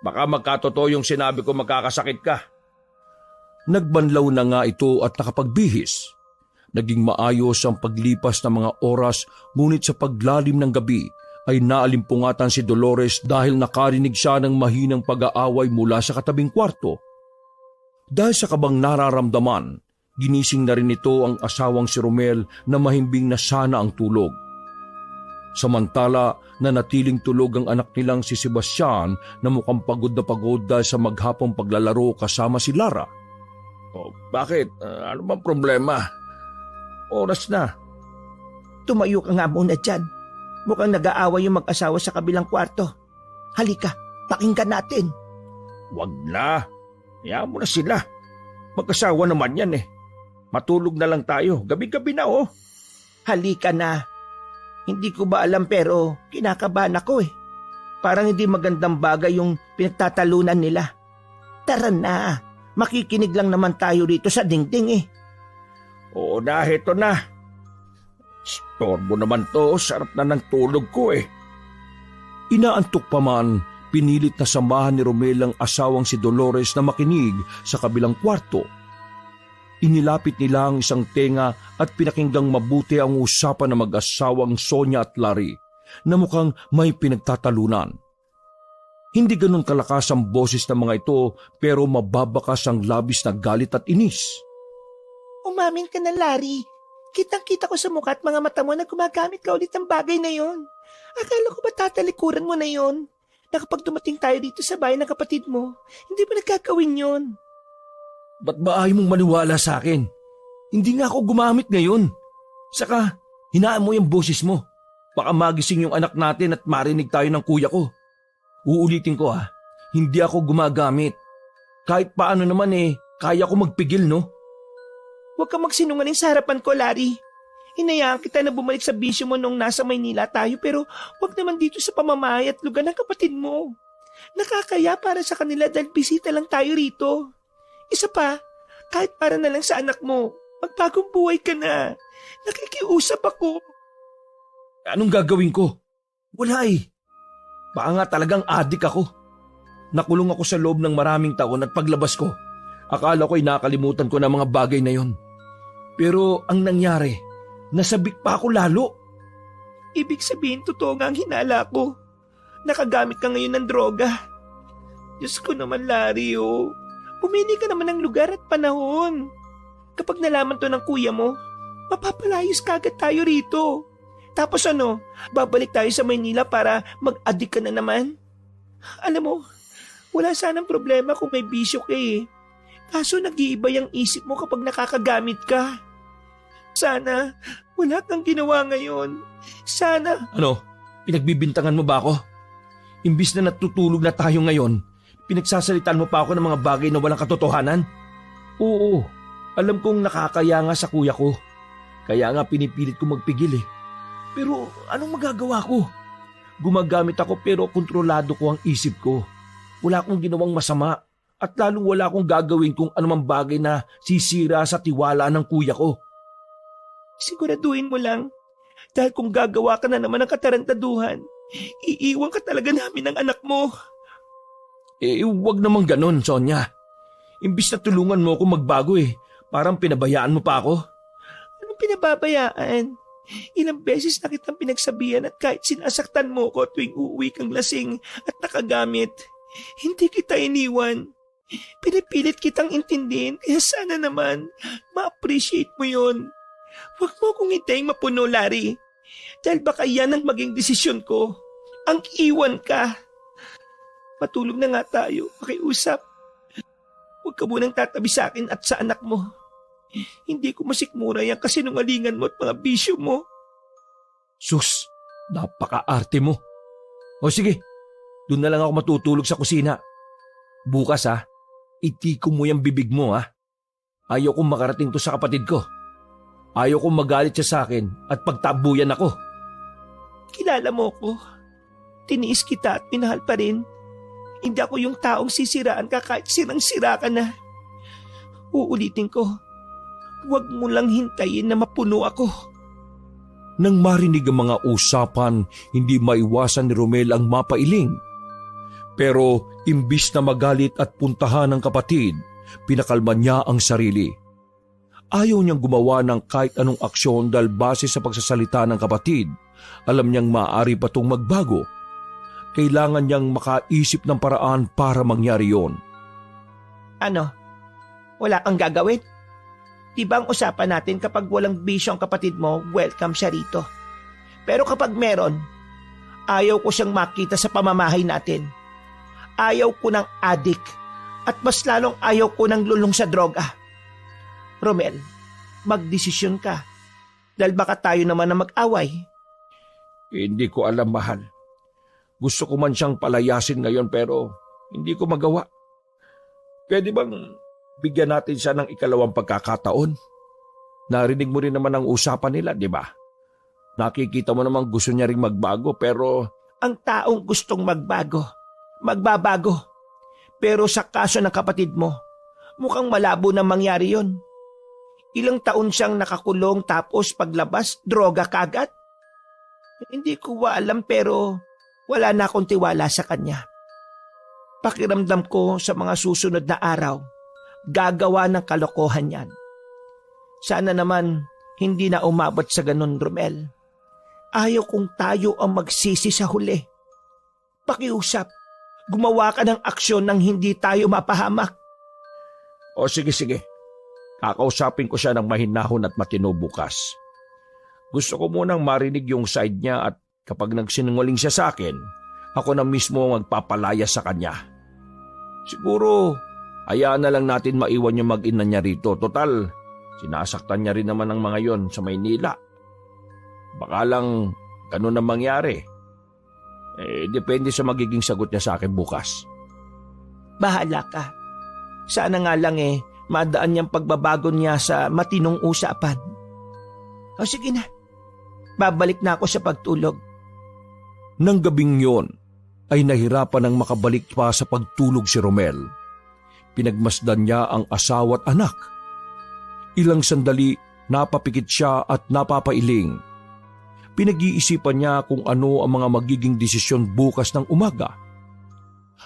Baka magkatotoo yung sinabi ko magkakasakit ka. Nagbanlaw na nga ito at nakapagbihis. Naging maayos ang paglipas ng mga oras ngunit sa paglalim ng gabi ay naalimpungatan si Dolores dahil nakarinig siya ng mahinang pag-aaway mula sa katabing kwarto. Dahil sa kabang nararamdaman, ginising na rin ito ang asawang si Romel na mahimbing na sana ang tulog. Samantala, nanatiling tulog ang anak nilang si Sebastian na mukhang pagod dahil sa maghapong paglalaro kasama si Lara. Bakit? Ano bang problema? Oras na. Tumayo ka nga muna dyan. Mukhang nag-aaway yung mag-asawa sa kabilang kwarto. Halika, pakinggan natin. Wag na. Hayaan mo na sila. Mag-asawa naman yan Matulog na lang tayo. Gabi-gabi na Halika na. Hindi ko ba alam pero kinakabahan ako Parang hindi magandang bagay yung pinagtatalunan nila. Tara na. Makikinig lang naman tayo rito sa dingding Oo na, heto na. Storbo naman to, sarap na ng tulog ko Inaantok pa man, pinilit na samahan ni Romel ang asawang si Dolores na makinig sa kabilang kwarto. Inilapit nila ang isang tenga at pinakinggang mabuti ang usapan ng mag-asawang Sonia at Larry na mukhang may pinagtatalunan. Hindi ganun kalakas ang boses ng mga ito pero mababakas ang labis na galit at inis. Umamin ka na, Larry. Kitang-kita ko sa mukha at mga mata mo na gumagamit ka ulit ng bagay na yon. Akala ko ba tatalikuran mo na yon? Na kapag dumating tayo dito sa bahay ng kapatid mo, hindi ba nagkakawin yon? Ba't ba ayaw mong maniwala sa akin? Hindi nga ako gumamit ngayon. Saka, hinaan mo yung boses mo. Baka magising yung anak natin at marinig tayo ng kuya ko. Uulitin ko hindi ako gumagamit. Kahit paano naman kaya ko magpigil no? Huwag kang magsinungaling sa harapan ko, Larry. Hinayaan kita na bumalik sa bisyo mo nung nasa Maynila tayo pero huwag naman dito sa pamamahay at lugar ng kapatid mo. Nakakaya para sa kanila dahil bisita lang tayo rito. Isa pa, kahit para na lang sa anak mo, magbagong buhay ka na. Nakikiusap ako. Anong gagawin ko? Wala Baka nga talagang adik ako. Nakulong ako sa loob ng maraming taon at paglabas ko, akala ko'y nakalimutan ko na mga bagay na yon. Pero ang nangyari, nasabik pa ako lalo. Ibig sabihin, totoo nga ang hinala ko. Nakagamit ka ngayon ng droga. Diyos ko naman, Larry Pumili ka naman ng lugar at panahon. Kapag nalaman to ng kuya mo, mapapalayos kagad tayo rito. Tapos babalik tayo sa Maynila para mag-addict ka na naman? Alam mo, wala sanang problema kung may bisyo ka Kaso nag-iiba yung isip mo kapag nakakagamit ka. Sana, wala kang ginawa ngayon. Sana. Ano? Pinagbibintangan mo ba ako? Imbis na natutulog na tayo ngayon, pinagsasalitan mo pa ako ng mga bagay na walang katotohanan? Oo, alam kong nakakaya nga sa kuya ko. Kaya nga pinipilit ko magpigil Pero anong magagawa ko? Gumagamit ako pero kontrolado ko ang isip ko. Wala akong ginawang masama at lalong wala akong gagawin kung anumang bagay na sisira sa tiwala ng kuya ko. Siguraduhin mo lang. Dahil kung gagawa ka na naman ng katarantaduhan, iiwan ka talaga namin ng anak mo. Huwag naman ganun, Sonia. Imbis na tulungan mo ako magbago parang pinabayaan mo pa ako. Anong pinababayaan? Ilang beses na kitang pinagsabihan at kahit sinasaktan mo ko tuwing uuwi kang lasing at nakagamit, hindi kita iniwan. Pinipilit kitang intindihin kaya sana naman ma-appreciate mo yon. Huwag mo akong hintayin mapuno, Larry. Dahil baka yan ang maging desisyon ko. Ang iwan ka. Matulog na nga tayo, pakiusap. Huwag ka munang tatabi sa akin at sa anak mo. Hindi ko masikmura yan kasinungalingan mo at mga bisyo mo. Sus, napaka-arte mo. O sige, doon na lang ako matutulog sa kusina. Bukas itiko mo yung bibig mo Ayaw kong makarating to sa kapatid ko. Ayaw kong magalit siya sa akin at pagtabuyan ako. Kilala mo ko. Tiniis kita at minahal pa rin. Hindi ako yung taong sisiraan ka kahit sirang-sira ka na. Uulitin ko, huwag mo lang hintayin na mapuno ako. Nang marinig ang mga usapan, hindi maiwasan ni Romel ang mapailing. Pero imbis na magalit at puntahan ng kapatid, pinakalma niya ang sarili. Ayaw niyang gumawa ng kahit anong aksyon dahil base sa pagsasalita ng kapatid, alam niyang maaari pa itong magbago. Kailangan niyang makaisip ng paraan para mangyari yon. Ano? Wala kang gagawin? Diba ang usapan natin kapag walang bisyo ang kapatid mo, welcome siya rito. Pero kapag meron, ayaw ko siyang makita sa pamamahay natin. Ayaw ko ng adik at mas lalong ayaw ko ng lulong sa droga. Romel, magdesisyon ka dahil baka tayo naman na mag-away. Hindi ko alam, mahal. Gusto ko man siyang palayasin ngayon pero hindi ko magawa. Pwede bang bigyan natin siya ng ikalawang pagkakataon? Narinig mo rin naman ang usapan nila, di ba? Nakikita mo namang gusto niya ring magbago pero... Ang taong gustong magbago, magbabago. Pero sa kaso ng kapatid mo, mukhang malabo na mangyari yon. Ilang taon siyang nakakulong tapos paglabas, droga kagad? Hindi ko alam pero wala na akong tiwala sa kanya. Pakiramdam ko sa mga susunod na araw, gagawa ng kalokohan yan. Sana naman hindi na umabot sa ganun, Romel. Ayaw kong tayo ang magsisi sa huli. Pakiusap, gumawa ka ng aksyon nang hindi tayo mapahamak. O sige. Kakausapin ko siya ng mahinahon at matino bukas. Gusto ko munang marinig yung side niya at kapag nagsinungaling siya sa akin, ako na mismo ang magpapalaya sa kanya. Siguro, hayaan na lang natin maiwan yung mag-ina niya rito. Total, sinasaktan niya rin naman ang mga yon sa Maynila. Baka lang ganun ang mangyari. Depende sa magiging sagot niya sa akin bukas. Bahala ka. Sana nga lang madaan niyang pagbabago niya sa matinong usapan. O sige na, babalik na ako sa pagtulog. Nang gabing yon, ay nahirapan ng makabalik pa sa pagtulog si Romel. Pinagmasdan niya ang asawa at anak. Ilang sandali, napapikit siya at napapailing. Pinag-iisipan niya kung ano ang mga magiging desisyon bukas ng umaga.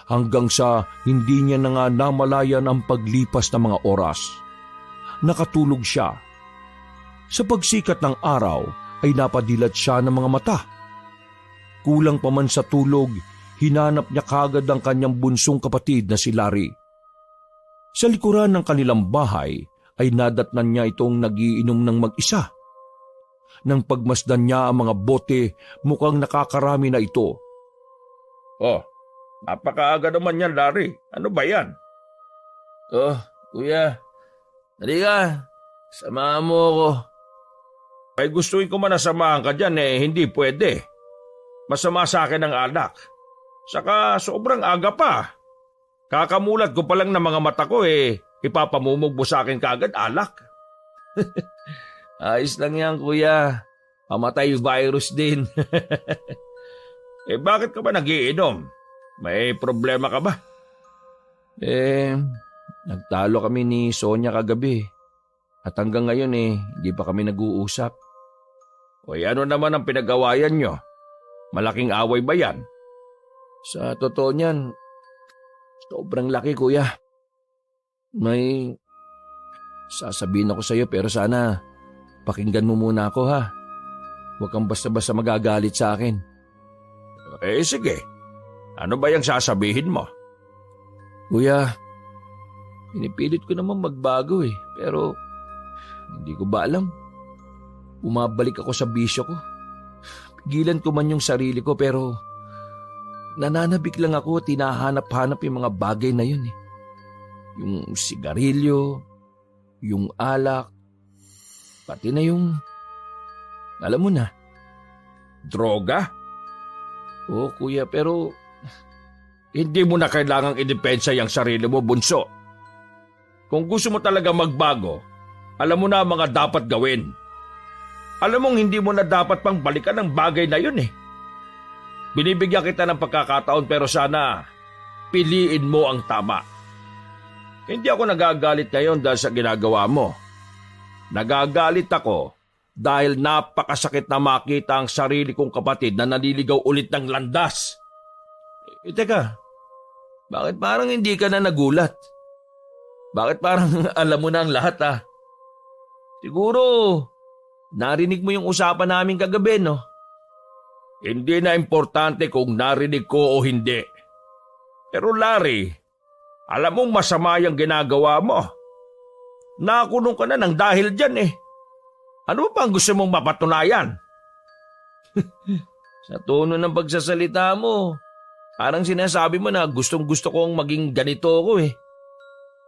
Hanggang sa hindi niya na nga namalayan ang paglipas ng mga oras. Nakatulog siya. Sa pagsikat ng araw ay napadilat siya ng mga mata. Kulang pa man sa tulog, hinanap niya kagad ang kanyang bunsong kapatid na si Larry. Sa likuran ng kanilang bahay ay nadatnan niya itong nagiinom ng mag-isa. Nang pagmasdan niya ang mga bote, mukhang nakakarami na ito. Oh, napakaaga naman yan, Larry. Ano ba yan? Kuya, halika, samahan mo ako. Ay gustuin ko man na samahan ka dyan hindi pwede. Masama sa akin ang alak. Saka sobrang aga pa. Kakamulat ko pa lang ng mga mata ko ipapamumog mo sa akin kaagad alak. Ayos lang yan, kuya. Pamatay virus din. Bakit ka ba nagiinom? May problema ka ba? Nagtalo kami ni Sonia kagabi. At hanggang ngayon hindi pa kami nag-uusap. Ano naman ang pinag-awayan nyo? Malaking away ba yan? Sa totoo niyan, sobrang laki, kuya. May sasabihin ako sa'yo pero sana pakinggan mo muna ako ha. Huwag kang basta-basta magagalit sa akin. Sige. Ano ba yung sasabihin mo? Kuya, pinipilit ko naman magbago pero hindi ko ba alam. Bumabalik ako sa bisyo ko. Pigilan ko man yung sarili ko pero nananabik lang ako at tinahanap-hanap yung mga bagay na yun Yung sigarilyo, yung alak, pati na yung, alam mo na. Droga? Oo kuya pero Hindi mo na kailangang idepensa yung sarili mo, bunso. Kung gusto mo talaga magbago, alam mo na ang mga dapat gawin. Alam mong hindi mo na dapat pang balikan ang bagay na yun Binibigyan kita ng pagkakataon pero sana piliin mo ang tama. Hindi ako nagagalit ngayon dahil sa ginagawa mo. Nagagalit ako dahil napakasakit na makita ang sarili kong kapatid na naliligaw ulit ng landas. Teka, bakit parang hindi ka na nagulat? Bakit parang alam mo na ang lahat Siguro, narinig mo yung usapan namin kagabi, no? Hindi na importante kung narinig ko o hindi. Pero Larry, alam mong masama yung ginagawa mo. Nakulong ka na ng dahil dyan Ano pa ang gusto mong mapatunayan? Sa tono ng pagsasalita mo, parang sinasabi mo na gustong-gusto kong maging ganito ako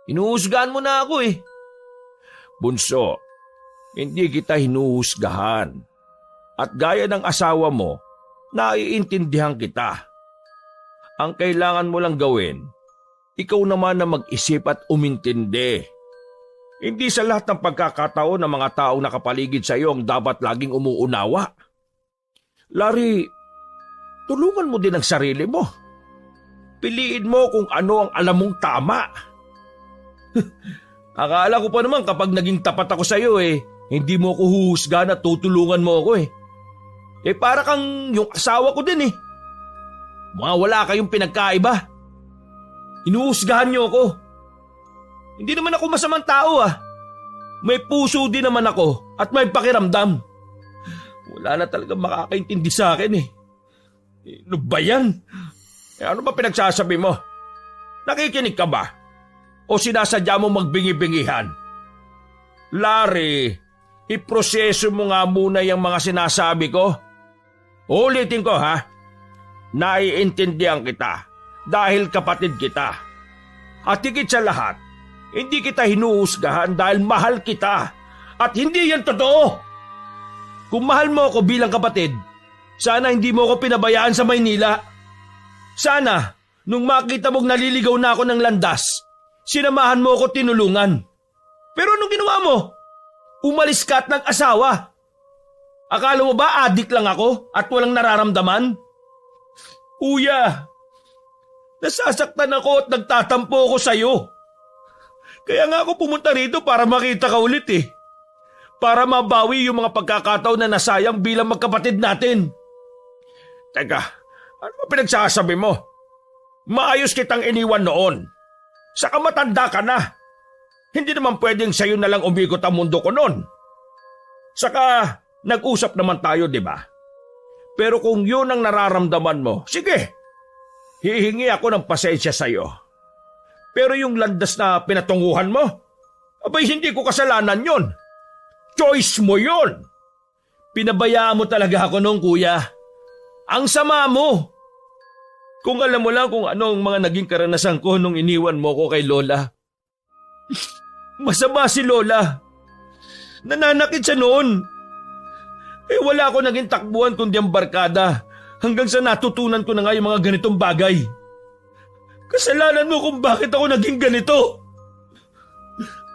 Inuhusgahan mo na ako Bunso, hindi kita hinuhusgahan. At gaya ng asawa mo, naiintindihan kita. Ang kailangan mo lang gawin, ikaw naman na mag-isip at umintindi. Hindi sa lahat ng pagkakataon ng mga taong nakapaligid sa iyo ang dapat laging umuunawa. Larry, tulungan mo din ang sarili mo. Piliin mo kung ano ang alam mong tama. Akala ko pa naman kapag naging tapat ako sa iyo hindi mo ako huhusgahan at tutulungan mo ako para kang yung asawa ko din Mga wala kayong pinagkaiba. Inuhusgahan niyo ako. Hindi naman ako masamang tao May puso din naman ako at may pakiramdam. Wala na talaga makakaintindi sa akin Ano ba yan? Ano ba pinagsasabi mo? Nakikinig ka ba? O sinasadya mo magbingi-bingihan? Larry, iproseso mo nga muna yung mga sinasabi ko. Ulitin ko Naiintindihan kita dahil kapatid kita. At higit sa lahat, hindi kita hinuhusgahan dahil mahal kita. At hindi yan totoo. Kung mahal mo ako bilang kapatid, sana hindi mo ako pinabayaan sa Maynila. Sana, nung makita mong naliligaw na ako ng landas, sinamahan mo ako tinulungan. Pero anong ginawa mo? Umalis ka at nag-asawa. Akala mo ba adik lang ako at walang nararamdaman? Kuya, nasasaktan ako at nagtatampo ako sa'yo. Kaya nga ako pumunta rito para makita ka ulit Para mabawi yung mga pagkakataon na nasayang bilang magkapatid natin. Teka, ano ba pinagsasabi mo? Maayos kitang iniwan noon. Saka matanda ka na. Hindi naman pwedeng sa'yo na lang umikot ang mundo ko noon. Saka nag-usap naman tayo, di ba? Pero kung yun ang nararamdaman mo, sige. Hihingi ako ng pasensya sa'yo. Pero yung landas na pinatunguhan mo, abay hindi ko kasalanan yon. Choice mo yon. Pinabayaan mo talaga ako noon, kuya. Ang sama mo. Kung alam mo lang kung ano ang mga naging karanasan ko nung iniwan mo ko kay Lola. Masama si Lola. Nananakit siya noon. Wala ako naging takbuhan kundi ang barkada hanggang sa natutunan ko na nga yung mga ganitong bagay. Kasalanan mo kung bakit ako naging ganito.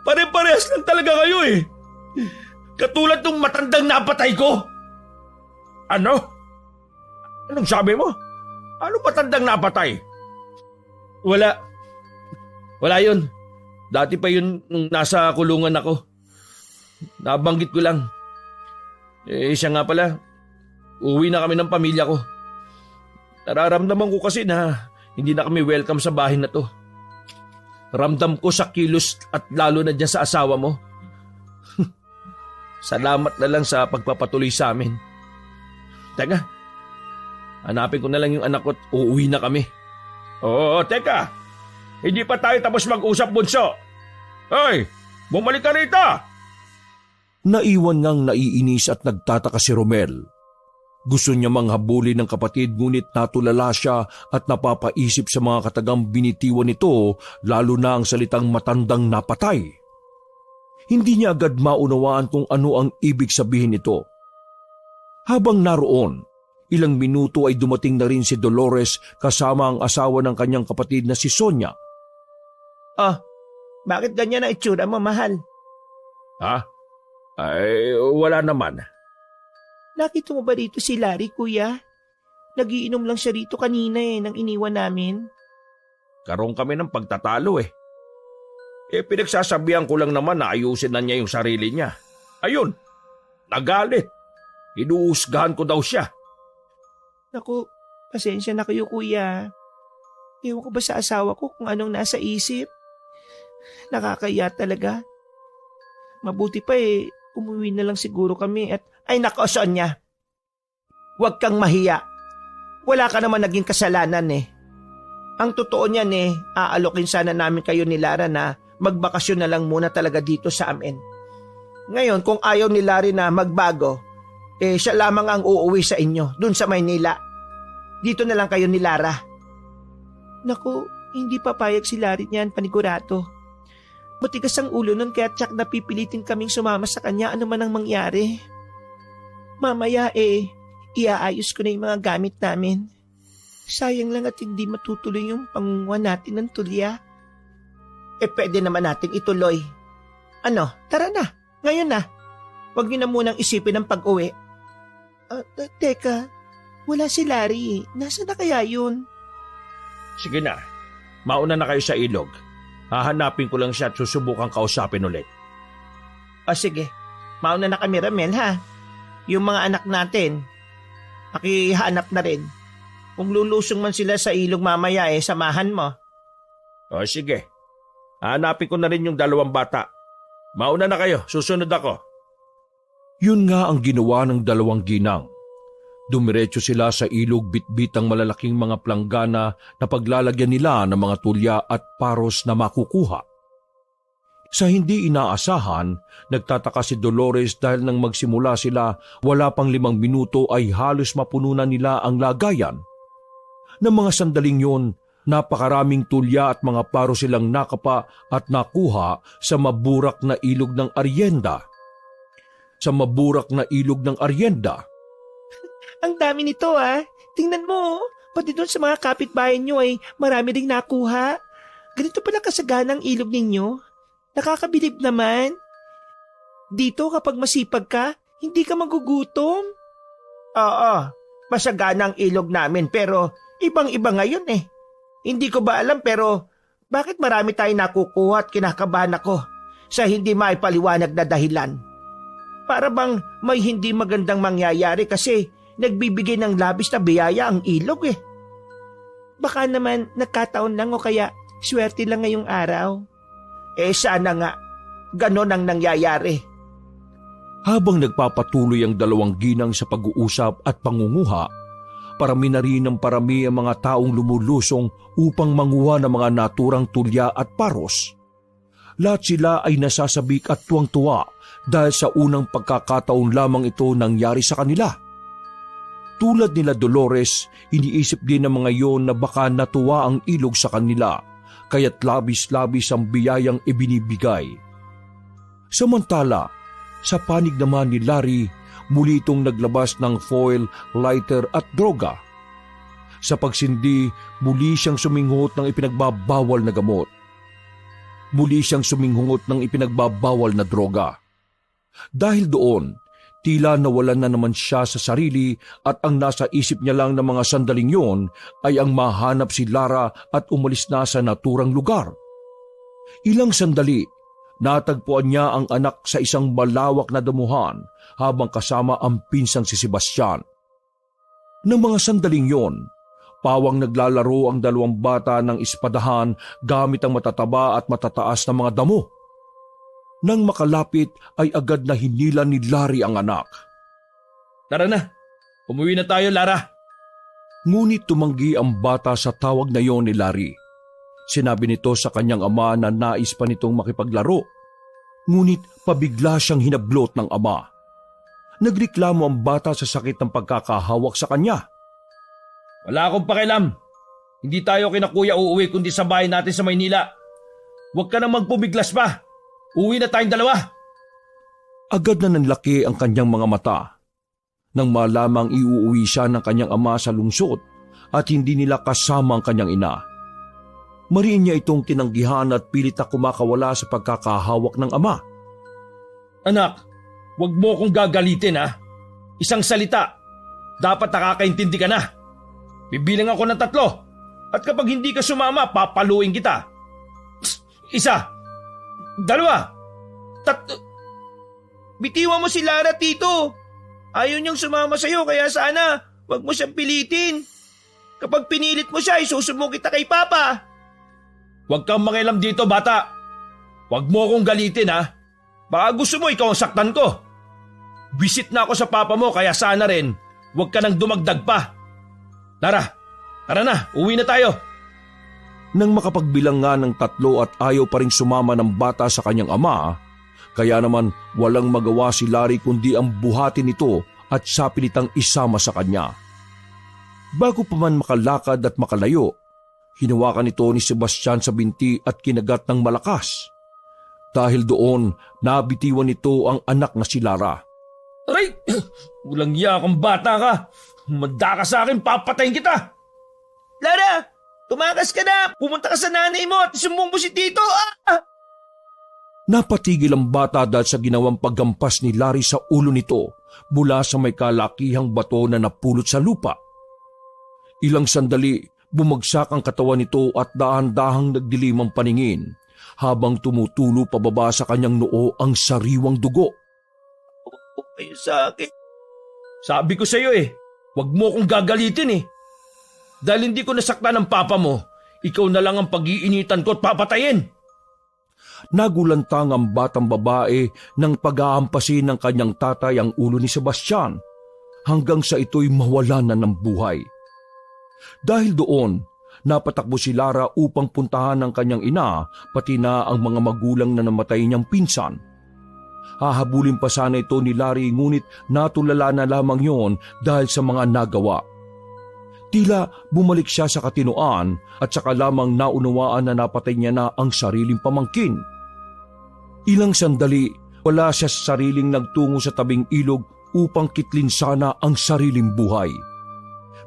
Pare-parehas lang talaga kayo Katulad ng matandang napatay ko. Ano? Anong sabi mo? Ano matandang napatay? Wala yun. Dati pa yun nung nasa kulungan ako. Nabanggit ko lang. Siya nga pala, uwi na kami ng pamilya ko. Nararamdaman ko kasi na hindi na kami welcome sa bahay na to. Ramdam ko sa kilos at lalo na dyan sa asawa mo. Salamat na lang sa pagpapatuloy sa amin. Teka, hanapin ko na lang yung anak ko at uuwi na kami. Oo, teka. Hindi pa tayo tapos mag-usap, bunso. Hoy, bumalik ka rito! Naiwan ngang naiinis at nagtataka si Romel. Gusto niya manghabulin ng kapatid ngunit natulala siya at napapaisip sa mga katagang binitiwan nito, lalo na ang salitang matandang napatay. Hindi niya agad maunawaan kung ano ang ibig sabihin nito. Habang naroon, ilang minuto ay dumating na rin si Dolores kasama ang asawa ng kanyang kapatid na si Sonia. Oh, bakit ganyan ang itsura mo, mahal? Ha? Ay, wala naman. Nakita mo ba rito si Larry, kuya? Nagiinom lang siya rito kanina nang iniwan namin. Karoon kami ng pagtatalo pinagsasabihan ko lang naman na ayusin na niya yung sarili niya. Ayun, nagalit. Inuusgahan ko daw siya. Naku, pasensya na kayo, kuya. Ewan ko ba sa asawa ko kung anong nasa isip? Nakakaya talaga. Mabuti pa umuwi na lang siguro kami at... Ay nako, Sonia. Huwag kang mahiya. Wala ka naman naging kasalanan Ang totoo niyan aalokin sana namin kayo ni Lara na magbakasyon na lang muna talaga dito sa amin. Ngayon, kung ayaw ni Larry na magbago, siya lamang ang uuwi sa inyo, dun sa Maynila. Dito na lang kayo ni Lara. Naku, hindi papayag si Larry niyan, panigurado. Matigas ang ulo nun kaya tsak napipilitin kaming sumama sa kanya ano man ang mangyari. Mamaya iaayos ko na yung mga gamit namin. Sayang lang at hindi matutuloy yung pangunguha natin ng tulya. Pwede naman natin ituloy. Ano, tara na, ngayon na. Huwag niyo na munang isipin ang pag-uwi. Teka, wala si Larry. Nasaan na kaya yun? Sige na, mauna na kayo sa ilog. Hahanapin ko lang siya at susubukan kausapin ulit. Sige, mauna na kami, Ramel, ha? Yung mga anak natin, pakihanap na rin. Kung lulusong man sila sa ilog mamaya samahan mo. Sige. Hanapin ko na rin yung 2 bata. Mauna na kayo, susunod ako. Yun nga ang ginawa ng 2 ginang. Dumiretso sila sa ilog bitbit ang malalaking mga planggana na paglalagyan nila ng mga tulya at paros na makukuha. Sa hindi inaasahan, nagtataka si Dolores dahil nang magsimula sila, wala pang 5 minuto ay halos mapununan nila ang lagayan. Ng mga sandaling yun, napakaraming tulya at mga paro silang nakapa at nakuha sa maburak na ilog ng Arienda. Sa maburak na ilog ng Arienda. Ang dami nito Tingnan mo, pati doon sa mga kapitbahay nyo marami ring nakuha. Ganito pala kasagana ang ilog ninyo. Nakakabilib naman. Dito kapag masipag ka, hindi ka magugutom. Oo, masagana ang ilog namin pero ibang-iba ngayon Hindi ko ba alam pero bakit marami tayong nakukuha at kinakabahan ako sa hindi maipaliwanag na dahilan? Para bang may hindi magandang mangyayari kasi nagbibigay ng labis na biyaya ang ilog Baka naman nagkataon lang o kaya swerte lang ngayong araw. Sana nga, ganon ang nangyayari. Habang nagpapatuloy ang 2 ginang sa pag-uusap at pangunguha, parami na rin ng parami ang mga taong lumulusong upang manguha ng mga naturang tulya at paros. Lahat sila ay nasasabik at tuwang-tuwa dahil sa unang pagkakataon lamang ito nangyari sa kanila. Tulad nila Dolores, iniisip din ng mga iyon na baka natuwa ang ilog sa kanila, kaya't labis-labis ang biyayang ibinibigay. Samantala, sa panig naman ni Larry, muli itong naglabas ng foil, lighter at droga. Sa pagsindi, muli siyang suminghot ng ipinagbabawal na gamot. Muli siyang suminghot ng ipinagbabawal na droga. Dahil doon, tila nawalan na naman siya sa sarili at ang nasa isip niya lang ng mga sandaling yon ay ang mahanap si Lara at umalis na sa naturang lugar. Ilang sandali, natagpuan niya ang anak sa isang malawak na damuhan habang kasama ang pinsang si Sebastian. Nang mga sandaling yon, Pawang naglalaro ang dalawang bata ng espadahan gamit ang matataba at matataas na mga damo. Nang makalapit ay agad na hinila ni Larry ang anak. Tara na, umuwi na tayo, Lara. Ngunit tumanggi ang bata sa tawag na iyon ni Larry. Sinabi nito sa kanyang ama na nais pa nitong makipaglaro. Ngunit pabigla siyang hinablot ng ama. Nagreklamo ang bata sa sakit ng pagkakahawak sa kanya. Wala akong pakialam. Hindi tayo kina kuya uuwi kundi sa bahay natin sa Maynila. Huwag ka nang magpumiglas pa. Uwi na tayong dalawa. Agad na nanlaki ang kanyang mga mata. Nang malamang iuuwi siya ng kanyang ama sa lungsod at hindi nila kasama ang kanyang ina. Mariin niya itong tinanggihan at pilit na kumakawala sa pagkakahawak ng ama. Anak, huwag mo akong gagalitin ha. Isang salita. Dapat nakakaintindi ka na. Bibilang ako ng 3. At kapag hindi ka sumama, papaluin kita. 1, 2, 3. Bitiwan mo si Lara, Tito. Ayaw niyang sumama sa'yo kaya sana wag mo siyang pilitin. Kapag pinilit mo siya, isusumbong kita kay Papa. Huwag kang mangialam dito, bata. Huwag mo akong galitin ha. Baka gusto mo ikaw ang saktan ko. Visit na ako sa papa mo kaya sana rin huwag ka nang dumagdag pa. Lara, tara na, uwi na tayo. Nang makapagbilang nga ng 3 at ayaw pa rin sumama ng bata sa kanyang ama, kaya naman walang magawa si Larry kundi ang buhatin nito at sapilitang isama sa kanya. Bago pa man makalakad at makalayo, hinawakan ito ni Sebastian sa binti at kinagat ng malakas. Dahil doon, nabitiwan nito ang anak na si Lara. Aray! Walang iya kang bata ka. Manda ka sa akin, papatayin kita. Lara, tumakas ka na. Pumunta ka sa nanay mo at isumbong mo si Tito. Napatigil ang bata dahil sa ginawang paggampas ni Larry sa ulo nito mula sa may kalakihang bato na napulot sa lupa. Ilang sandali, bumagsak ang katawan nito at dahan-dahang nagdilim ang paningin habang tumutulo pababa sa kanyang noo ang sariwang dugo. Kayo sa akin. Sabi ko sa iyo huwag mo akong gagalitin Dahil hindi ko nasaktan ng papa mo, ikaw na lang ang pag-iinitan ko at papatayin. Nagulantang ang batang babae nang pag-aampasin ng kanyang tatay ang ulo ni Sebastian hanggang sa ito'y mawalan na ng buhay. Dahil doon, napatakbo si Lara upang puntahan ang kanyang ina pati na ang mga magulang na namatay niyang pinsan. Hahabulin pa sana ito ni Larry ngunit natulala na lamang yon dahil sa mga nagawa. Tila bumalik siya sa katinoan at saka lamang naunawaan na napatay niya na ang sariling pamangkin. Ilang sandali, wala siya sa sariling nagtungo sa tabing ilog upang kitlin sana ang sariling buhay.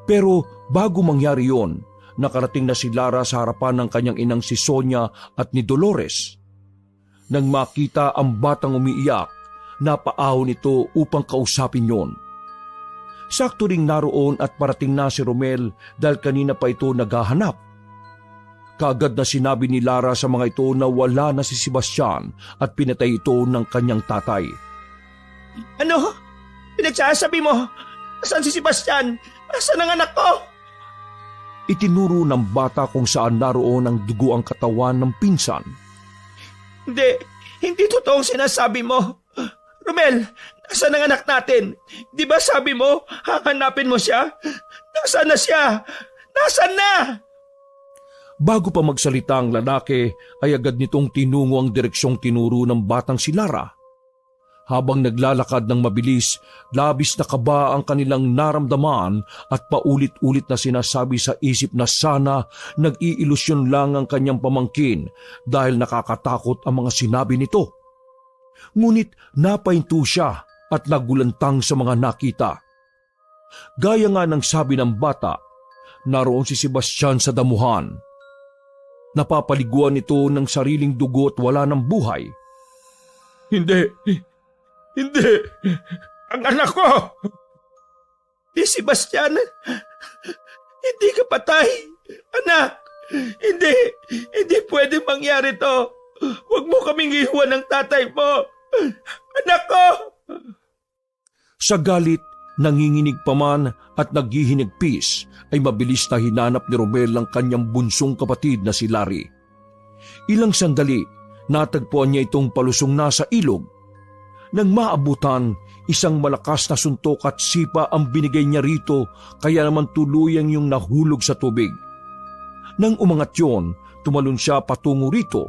Pero bago mangyari yon, nakarating na si Lara sa harapan ng kanyang inang si Sonia at ni Dolores. Nang makita ang batang umiiyak, napaahon ito upang kausapin yon. Sakto ring naroon at parating na si Romel dahil kanina pa ito naghahanap. Kaagad na sinabi ni Lara sa mga ito na wala na si Sebastian at pinatay ito ng kanyang tatay. Ano? Pinagsasabi mo? Nasaan si Sebastian? Nasaan ang anak ko? Itinuro ng bata kung saan naroon ang dugo ang katawan ng pinsan. Hindi totoong sinasabi mo. Romel, nasaan ang anak natin? Di ba sabi mo, hahanapin mo siya? Nasaan na siya? Nasaan na? Bago pa magsalita ang lalaki, ay agad nitong tinungo ang direksyong tinuro ng batang si Lara. Habang naglalakad ng mabilis, labis na kaba ang kanilang naramdaman at paulit-ulit na sinasabi sa isip na sana nag-iilusyon lang ang kanyang pamangkin dahil nakakatakot ang mga sinabi nito. Ngunit napahinto siya at nagulantang sa mga nakita. Gaya nga ng sabi ng bata, naroon si Sebastian sa damuhan. Napapaliguan ito ng sariling dugo at wala ng buhay. Hindi! Ang anak ko! Si Sebastian, hindi ka patay. Anak, hindi pwede mangyari to. Huwag mo kaming iwan ng tatay mo. Anak ko! Sa galit, Nanginginig pa man at naghihinigpis ay mabilis na hinanap ni Romel ang kanyang bunsong kapatid na si Larry. Ilang sandali, natagpuan niya itong palusong na sa ilog. Nang maabutan, isang malakas na suntok at sipa ang binigay niya rito, kaya naman tuluyang yung nahulog sa tubig. Nang umangat yun, tumalon siya patungo rito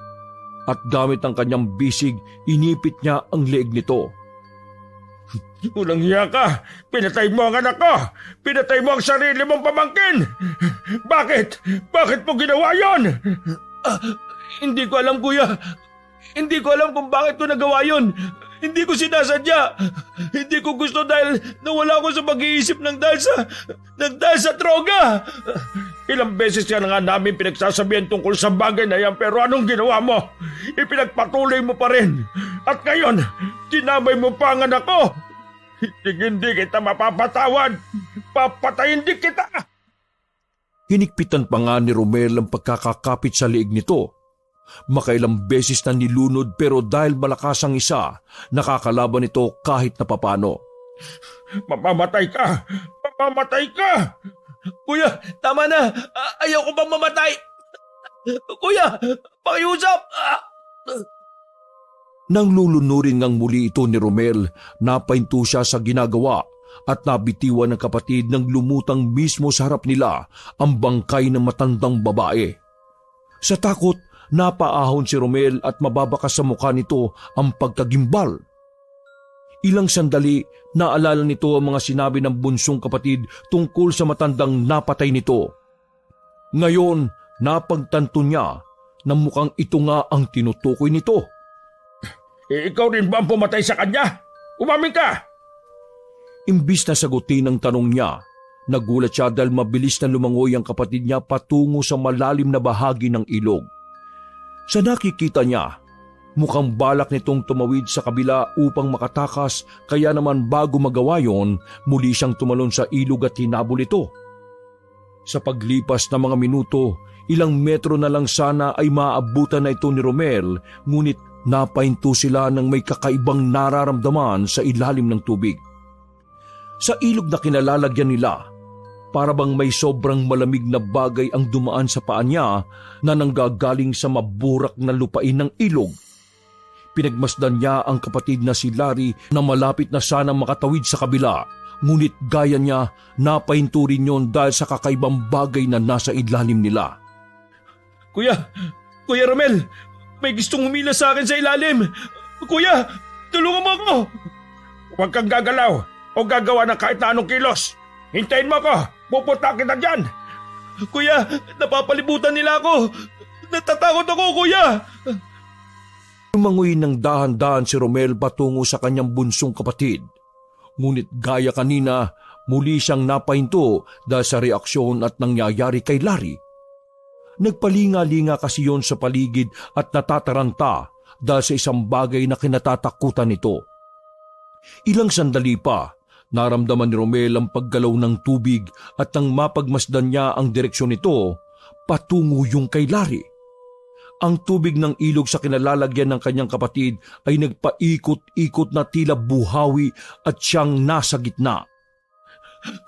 at gamit ang kanyang bisig, inipit niya ang leeg nito. Unang hiya ka! Pinatay mo ang anak ko! Pinatay mo ang sarili mong pamangkin! Bakit? Bakit mo ginawa yon? Hindi ko alam, kuya. Hindi ko alam kung bakit ko nagawa yon. Hindi ko sinasadya. Hindi ko gusto dahil nawala ako sa pag-iisip ng dahil sa droga. Ilang beses ka na nga namin pinagsasabihan tungkol sa bagay na yan, pero anong ginawa mo? Ipinagpatuloy mo pa rin. At ngayon, dinamay mo pa ang anak ko. Hindi kita mapapatawad. Papatayin din kita. Hinikpitan pa nga ni Romel ang pagkakakapit sa leeg nito. Makailang beses na nilunod pero dahil malakas ang isa, nakakalaban ito kahit na papano. Mamamatay ka! Mamamatay ka! Kuya, tama na. Ayaw ko bang mamatay? Kuya, pakiusap! Nang lulunurin ngang muli ito ni Romel, napahinto siya sa ginagawa at nabitiwan ng kapatid nang lumutang mismo sa harap nila ang bangkay ng matandang babae. Sa takot, napaahon si Romel at mababakas sa mukha nito ang pagkagimbal. Ilang sandali, naalala nito ang mga sinabi ng bunsong kapatid tungkol sa matandang napatay nito. Ngayon, napagtanto niya na mukhang ito nga ang tinutukoy nito. Ikaw rin ba ang pumatay sa kanya? Umamin ka! Imbis na sagutin ang tanong niya, nagulat siya dahil mabilis na lumangoy ang kapatid niya patungo sa malalim na bahagi ng ilog. Sa nakikita niya, mukhang balak nitong tumawid sa kabila upang makatakas, kaya naman bago magawa yon, muli siyang tumalon sa ilog at hinabol ito. Sa paglipas ng mga minuto, ilang metro na lang sana ay maaabutan na ito ni Romel, ngunit napahinto sila ng may kakaibang nararamdaman sa ilalim ng tubig. Sa ilog na kinalalagyan nila, para bang may sobrang malamig na bagay ang dumaan sa paa niya na nanggagaling sa maburak na lupain ng ilog. Pinagmasdan niya ang kapatid na si Larry na malapit na sana makatawid sa kabila, ngunit gaya niya, napahinto rin yon dahil sa kakaibang bagay na nasa ilalim nila. Kuya Romel, may gustong humila sa akin sa ilalim. Kuya, tulungan mo ako. Huwag kang gagalaw o gagawa ng kahit na anong kilos. Hintayin mo ako. Pupunta kita dyan. Kuya, napapalibutan nila ako. Natatakot ako, kuya. Lumangoy ng dahan-dahan si Romel patungo sa kanyang bunsong kapatid. Ngunit gaya kanina, muli siyang napahinto dahil sa reaksyon at nangyayari kay Larry. Nagpalinga-linga kasi yon sa paligid at natataranta dahil sa isang bagay na kinatatakutan nito. Ilang sandali pa, naramdaman ni Romel ang paggalaw ng tubig at nang mapagmasdan niya ang direksyon nito, patungo yung kay Larry. Ang tubig ng ilog sa kinalalagyan ng kanyang kapatid ay nagpaikot-ikot na tila buhawi at siyang nasa gitna.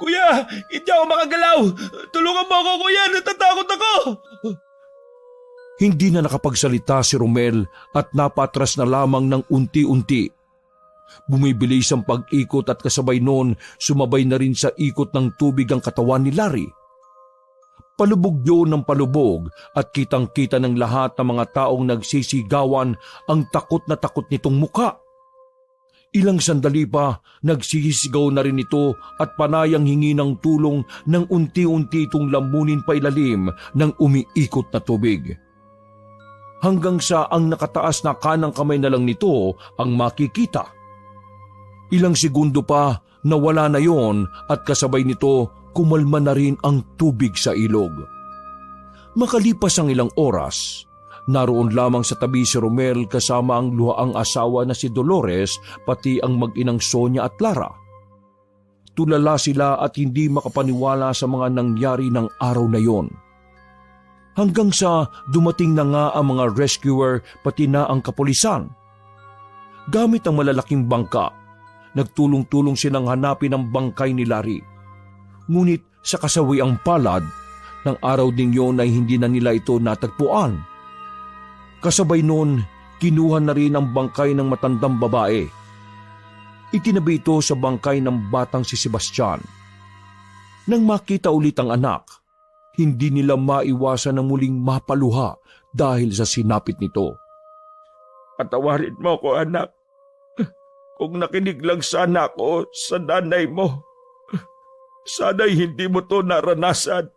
Kuya, hindi ako makagalaw. Tulungan mo ako, kuya. Natatakot ako. Hindi na nakapagsalita si Romel at napatras na lamang ng unti-unti. Bumibilis ang pag-ikot at kasabay noon sumabay na rin sa ikot ng tubig ang katawan ni Larry. Palubog yun ng palubog at kitang-kita ng lahat ng mga taong nagsisigawan ang takot na takot nitong muka. Ilang sandali pa, nagsisigaw na rin ito at panayang hingi ng tulong nang unti-unti itong lamunin pa ilalim ng umiikot na tubig. Hanggang sa ang nakataas na kanang kamay na lang nito ang makikita. Ilang segundo pa, nawala na yon at kasabay nito, kumalma na rin ang tubig sa ilog. Makalipas ang ilang oras, naroon lamang sa tabi si Romel kasama ang luhaang asawa na si Dolores pati ang mag-inang Sonia at Lara. Tulala sila at hindi makapaniwala sa mga nangyari ng araw na yon. Hanggang sa dumating na nga ang mga rescuer pati na ang kapulisan. Gamit ang malalaking bangka, nagtulong-tulong silang hanapin ang bangkay ni Larry. Ngunit sa kasawiang palad, ng araw ding yun ay hindi na nila ito natagpuan. Kasabay noon, kinuha na rin ang bangkay ng matandang babae. Itinabi ito sa bangkay ng batang si Sebastian. Nang makita ulit ang anak, hindi nila maiwasan na muling mapaluha dahil sa sinapit nito. Patawarin mo ko, anak. Kung nakinig lang sana ako sa nanay mo, sana'y hindi mo to naranasan.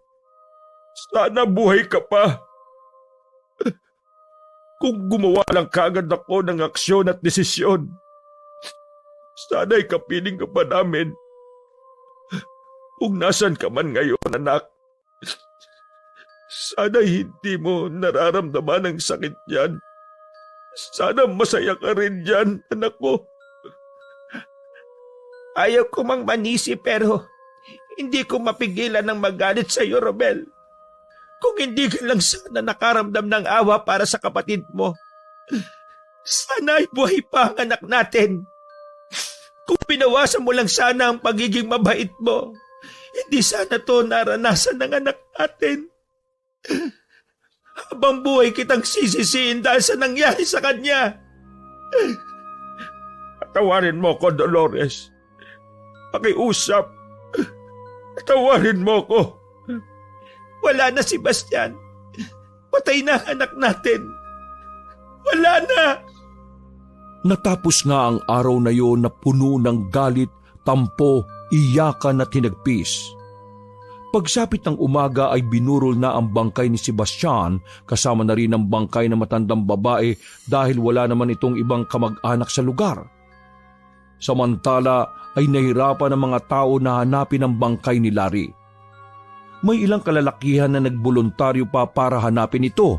Sana buhay ka pa. Kung gumawa lang kagad ako ng aksyon at desisyon, sana'y kapiling ka pa namin. Kung nasan ka man ngayon, anak, sana'y hindi mo nararamdaman ang sakit yan. Sana masaya ka rin dyan, anak ko. Ayaw ko mang manisi pero hindi ko mapigilan ng magalit sa iyo, Romel. Kung hindi ka lang sana nakaramdam ng awa para sa kapatid mo, sana ay buhay pa ang anak natin. Kung pinawasan mo lang sana ang pagiging mabait mo, hindi sana to naranasan ng anak natin. Habang buhay kitang sisisiin dahil sa nangyari sa kanya. Patawarin mo ko, Dolores. Pakiusap. Patawarin mo ko. Wala na si Bastian. Patay na ang anak natin. Wala na. Natapos nga ang araw na yon na puno ng galit, tampo, iyakan at hinagpis. Pagsapit ng umaga ay binurol na ang bangkay ni Sebastian kasama na rin ang bangkay ng matandang babae dahil wala naman itong ibang kamag-anak sa lugar. Samantala ay nahirapan ang mga tao na hanapin ang bangkay ni Larry. May ilang kalalakihan na nagboluntaryo pa para hanapin ito.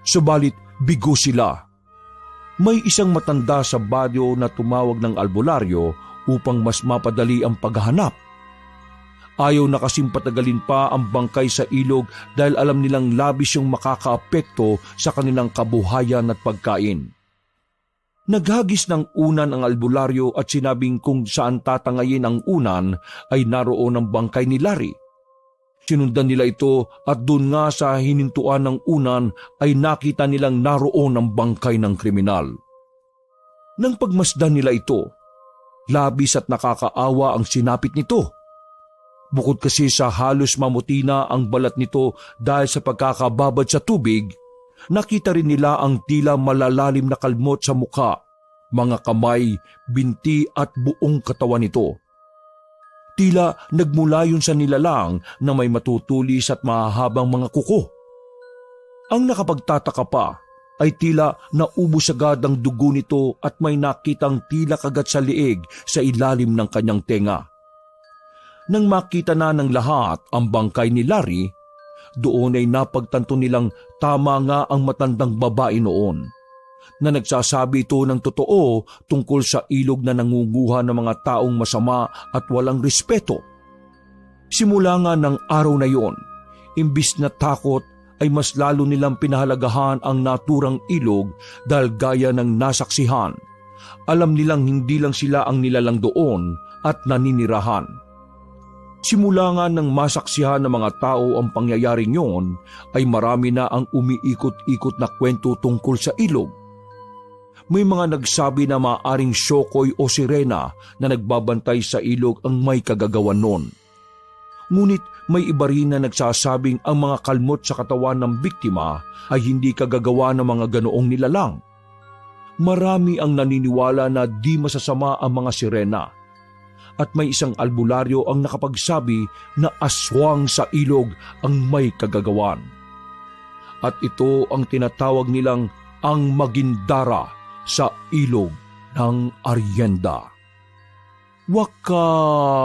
Subalit bigo sila. May isang matanda sa baryo na tumawag ng albularyo upang mas mapadali ang paghahanap. Ayaw na kasing patagalin pa ang bangkay sa ilog dahil alam nilang labis yung makakaapekto sa kanilang kabuhayan at pagkain. Naghagis ng unan ang albularyo at sinabing kung saan tatangayin ang unan ay naroon ang bangkay ni Larry. Sinundan nila ito at doon nga sa hinintuan ng unan ay nakita nilang naroon ang bangkay ng kriminal. Nang pagmasdan nila ito, labis at nakakaawa ang sinapit nito. Bukod kasi sa halos mamuti na ang balat nito dahil sa pagkakababad sa tubig, nakita rin nila ang tila malalalim na kalmot sa mukha, mga kamay, binti at buong katawan nito. Tila nagmula yun sa nilalang na may matutulis at mahahabang mga kuko. Ang nakapagtataka pa ay tila naubos agad ang dugo nito at may nakitang tila kagat sa liig sa ilalim ng kanyang tenga. Nang makita na ng lahat ang bangkay ni Larry, doon ay napagtanto nilang tama nga ang matandang babae noon, na nagsasabi ito ng totoo tungkol sa ilog na nangunguha ng mga taong masama at walang respeto. Simula nga ng araw na yon, imbis na takot ay mas lalo nilang pinahalagahan ang naturang ilog dahil gaya ng nasaksihan. Alam nilang hindi lang sila ang nilalang doon at naninirahan. Simula nga ng masaksihan ng mga tao ang pangyayaring yon, ay marami na ang umiikot-ikot na kwento tungkol sa ilog. May mga nagsabi na maaaring syokoy o sirena na nagbabantay sa ilog ang may kagagawan nun. Ngunit may iba rin na nagsasabing ang mga kalmot sa katawan ng biktima ay hindi kagagawa ng mga ganoong nilalang. Marami ang naniniwala na di masasama ang mga sirena. At may isang albularyo ang nakapagsabi na aswang sa ilog ang may kagagawan. At ito ang tinatawag nilang ang Magindara sa ilog ng Arienda. Wakas!